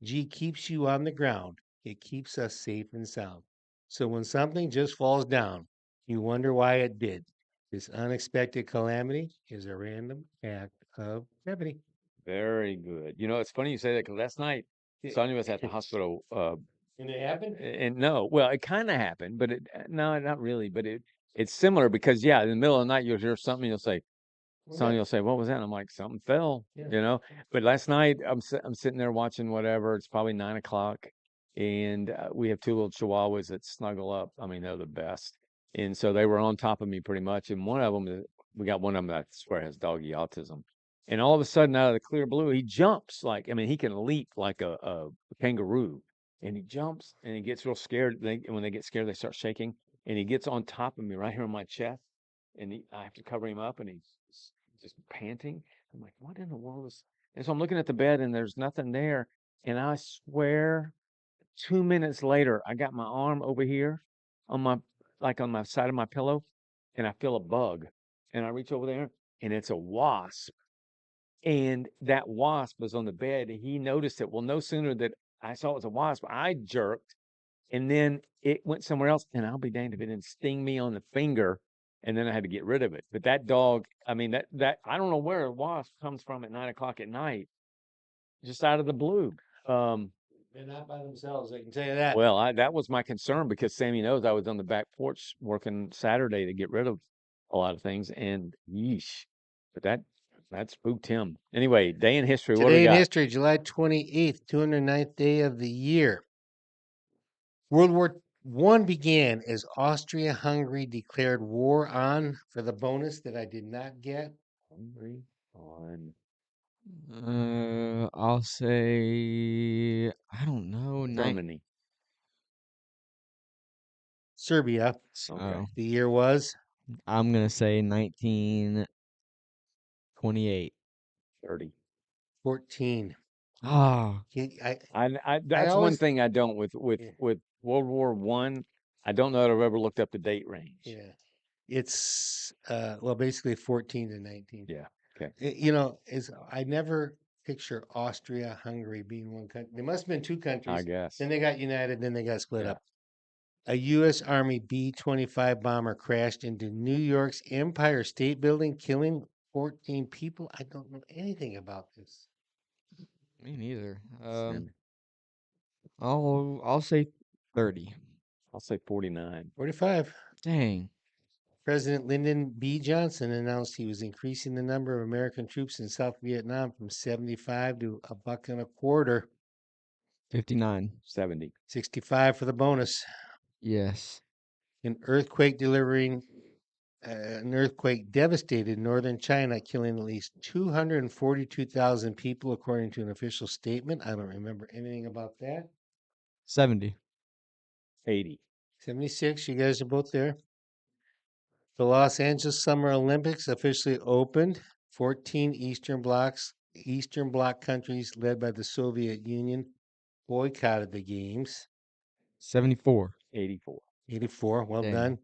G keeps you on the ground. It keeps us safe and sound. So when something just falls down, you wonder why it did. This unexpected calamity is a random act of gravity. Very good. You know, it's funny you say that because last night Sonia was at the hospital. And it happened? And no, well, it kind of happened, but no, not really. But it's similar because yeah, in the middle of the night you'll hear something, you'll say, Sonia will say, "What was that?" And I'm like, "Something fell," Yeah. you know. But last night I'm sitting there watching whatever. It's probably 9 o'clock, and we have two little chihuahuas that snuggle up. I mean, they're the best. And so they were on top of me pretty much. And one of them, we got one of them that I swear has doggy autism. And all of a sudden, out of the clear blue, he jumps like, I mean, he can leap like a kangaroo. And he jumps and he gets real scared. When they get scared, they start shaking. And he gets on top of me right here on my chest. And I have to cover him up, and he's just panting. I'm like, what in the world is? And so I'm looking at the bed, and there's nothing there. And I swear, 2 minutes later, I got my arm over here on my side of my pillow, and I feel a bug. And I reach over there, and it's a wasp. And that wasp was on the bed, and he noticed it. Well, no sooner that I saw it was a wasp, I jerked, and then it went somewhere else. And I'll be danged if it didn't sting me on the finger. And then I had to get rid of it. But that dog, I mean, that I don't know where a wasp comes from at 9 o'clock at night, just out of the blue. They're not by themselves, I can tell you that. Well, that was my concern because Sammy knows I was on the back porch working Saturday to get rid of a lot of things, and yeesh, but that spooked him. Anyway, day in history. What do we Today in got? history, July 28th, 209th day of the year. World War I began as Austria-Hungary declared war on, for the bonus that I did not get. Hungry on I'll say I don't know. Germany. Serbia. Okay. The year was I'm gonna say 1928. 30. 14. Ah, That's one always- thing I don't with Yeah. with World War I. I don't know that I've ever looked up the date range. Yeah. It's well, basically 14 to 19. Yeah. Okay. You know, I never picture Austria-Hungary being one country. There must have been two countries. I guess. Then they got united, then they got split Yeah. up. A U.S. Army B-25 bomber crashed into New York's Empire State Building, killing 14 people. I don't know anything about this. me neither. Same. I'll say 30. I'll say 49. 45. Dang. President Lyndon B. Johnson announced he was increasing the number of American troops in South Vietnam from 75 to $1.25. 59. 70. 65 for the bonus. Yes. An earthquake devastated northern China, killing at least 242,000 people, according to an official statement. I don't remember anything about that. 70. 80. '76. You guys are both there. The Los Angeles Summer Olympics officially opened. 14 Eastern Bloc countries led by the Soviet Union boycotted the games. 74. 84. 84. Well Dang. done.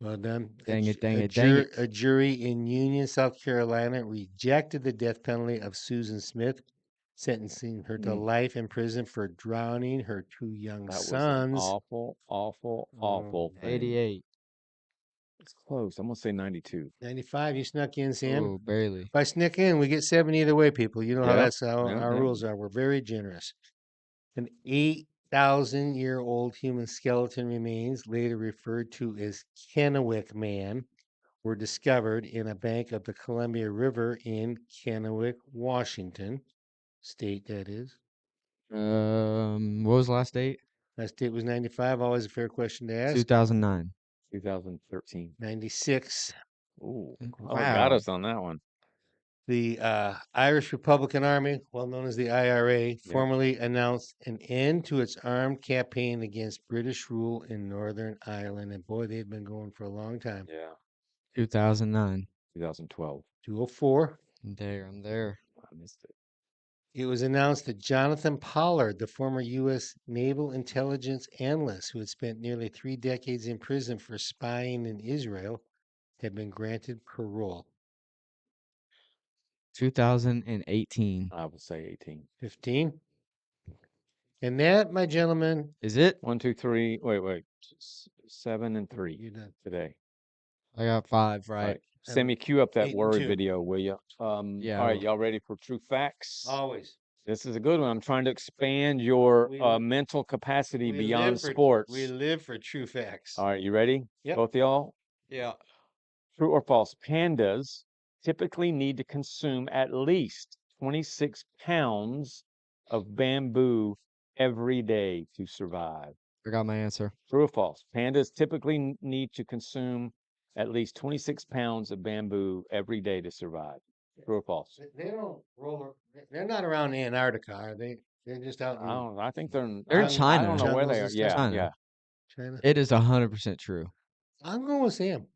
Well done. Dang it, dang it, dang it. A jury in Union, South Carolina rejected the death penalty of Susan Smith, sentencing her to life in prison for drowning her 2 young That was an sons. awful, awful, awful thing. 88. It's close. I'm gonna say 92. 95. You snuck in, Sam. Oh, barely. If I sneak in, we get 7 either way, people. You know how Yeah, that's how yeah, our yeah. rules are. We're very generous. An 8,000-year-old human skeleton remains, later referred to as Kennewick Man, were discovered in a bank of the Columbia River in Kennewick, Washington state, that is. What was the last date? Last date was 95. Always a fair question to ask. 2009. 2013. 96. Ooh, Wow. got us on that one. The Irish Republican Army, well known as the IRA, formally announced an end to its armed campaign against British rule in Northern Ireland. And boy, they'd been going for a long time. Yeah. 2009. 2012. 204. I'm there. I missed it. It was announced that Jonathan Pollard, the former U.S. naval intelligence analyst who had spent nearly 3 decades in prison for spying in Israel, had been granted parole. 2018. I would say 18. 15. And that, my gentlemen, Is it? 1, 2, 3. Wait. 7 and 3 you're done. today. I got 5 All right. right. Sammy, cue up that 8 and worry 2. video, will you? Yeah, All right, well- y'all ready for true facts? Always. This is a good one. I'm trying to expand your We- mental capacity We beyond live for- sports. We live for true facts. All right, you ready? Yep. Both of y'all? Yeah. True or false? Pandas typically need to consume at least 26 pounds of bamboo every day to survive. Forgot my answer. True or false? Pandas typically need to consume at least 26 pounds of bamboo every day to survive. True or false? They don't roll. They're not around Antarctica, are they? They're just out in I think they're They're in I China. don't know where they are. Jungles and Yeah, stuff. China. yeah. China. It is 100% true. I'm going with Sam.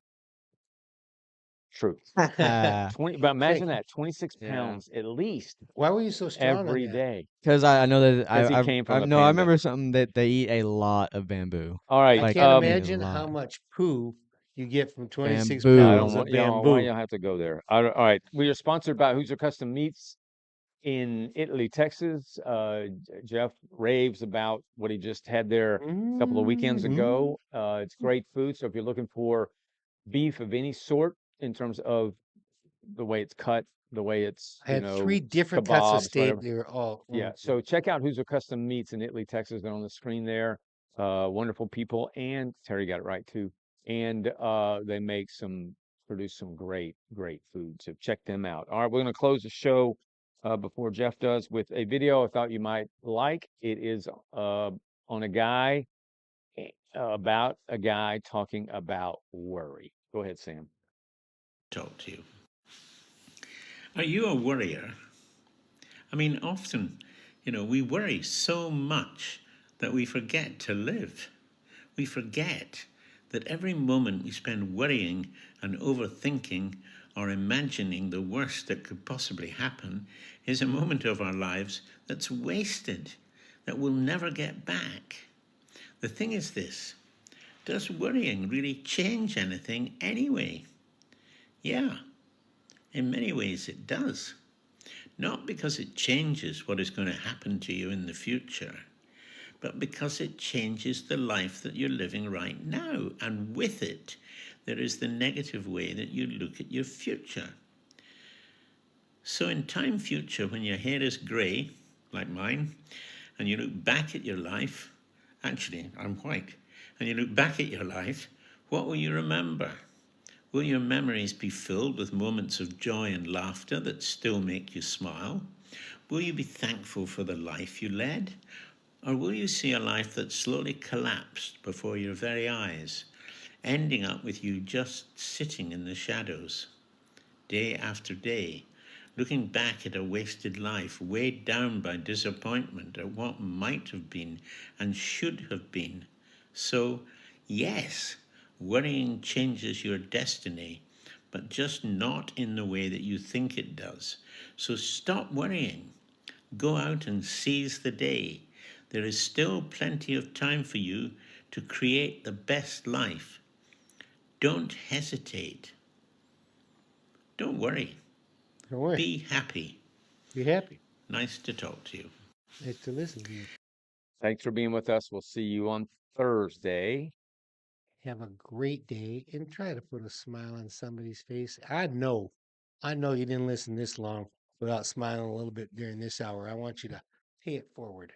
True. Because 20, but imagine Okay. that 26 Yeah. pounds at least Why were you so strong on every that? day. I know that 'Cause he came from a no, I panda. remember something that they eat a lot of bamboo. All right. I Like, can't eat a imagine how lot. much poo you get from 26 Bamboo. I pounds don't of want, you know, bamboo. why y'all have to go there? All right. We are sponsored by Who's Your Custom Meats in Italy, Texas. Jeff raves about what he just had there a couple of weekends ago. It's great food. So if you're looking for beef of any sort in terms of the way it's cut, the way it's, I had 3 different cuts of kebabs, steak. whatever. They were all Yeah. So check out Who's Your Custom Meats in Italy, Texas. They're on the screen there. Wonderful people. And Terry got it right too. And they produce some great food. So check them out. All right. We're going to close the show before Jeff does with a video I thought you might like. It is on a guy about a guy talking about worry. Go ahead, Sam. Talk to you. Are you a worrier? I mean, often, we worry so much that we forget to live. We forget that every moment we spend worrying and overthinking or imagining the worst that could possibly happen is a moment of our lives that's wasted, that we'll never get back. The thing is this: does worrying really change anything anyway? Yeah, in many ways it does. Not because it changes what is going to happen to you in the future, but because it changes the life that you're living right now. And with it, there is the negative way that you look at your future. So in time future, when your hair is grey, like mine, and you look back at your life, actually, I'm white, and you look back at your life, what will you remember? Will your memories be filled with moments of joy and laughter that still make you smile? Will you be thankful for the life you led? Or will you see a life that slowly collapsed before your very eyes, ending up with you just sitting in the shadows, day after day, looking back at a wasted life, weighed down by disappointment at what might have been and should have been, So, yes, worrying changes your destiny, but just not in the way that you think it does. So stop worrying. Go out and seize the day. There is still plenty of time for you to create the best life. Don't hesitate. Don't worry. Don't worry. Be happy. Be happy. Nice to talk to you. Nice to listen to you. Thanks for being with us. We'll see you on Thursday. Have a great day and try to put a smile on somebody's face. I know you didn't listen this long without smiling a little bit during this hour. I want you to pay it forward.